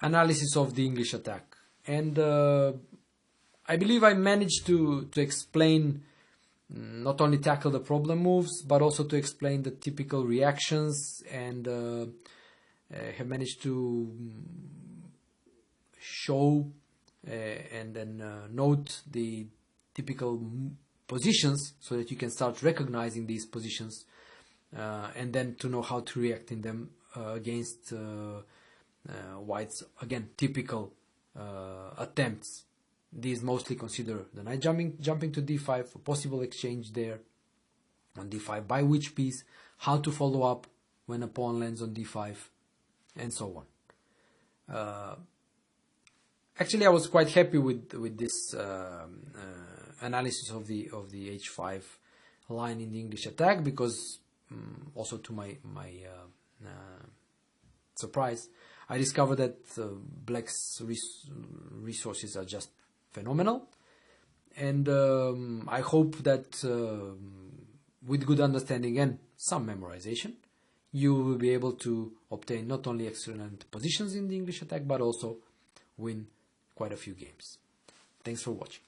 analysis of the English attack, and I believe I managed to explain, not only tackle the problem moves, but also to explain the typical reactions, and have managed to show and then note the typical positions so that you can start recognizing these positions and then to know how to react in them against white's, again, typical attempts. These mostly consider the knight jumping to d5, a possible exchange there on d5 by which piece, how to follow up when a pawn lands on d5, and so on. Actually, I was quite happy with this analysis of the h5 line in the English attack, because also to my surprise, I discovered that black's resources are just phenomenal, and I hope that with good understanding and some memorization, you will be able to obtain not only excellent positions in the English attack, but also win quite a few games. Thanks for watching.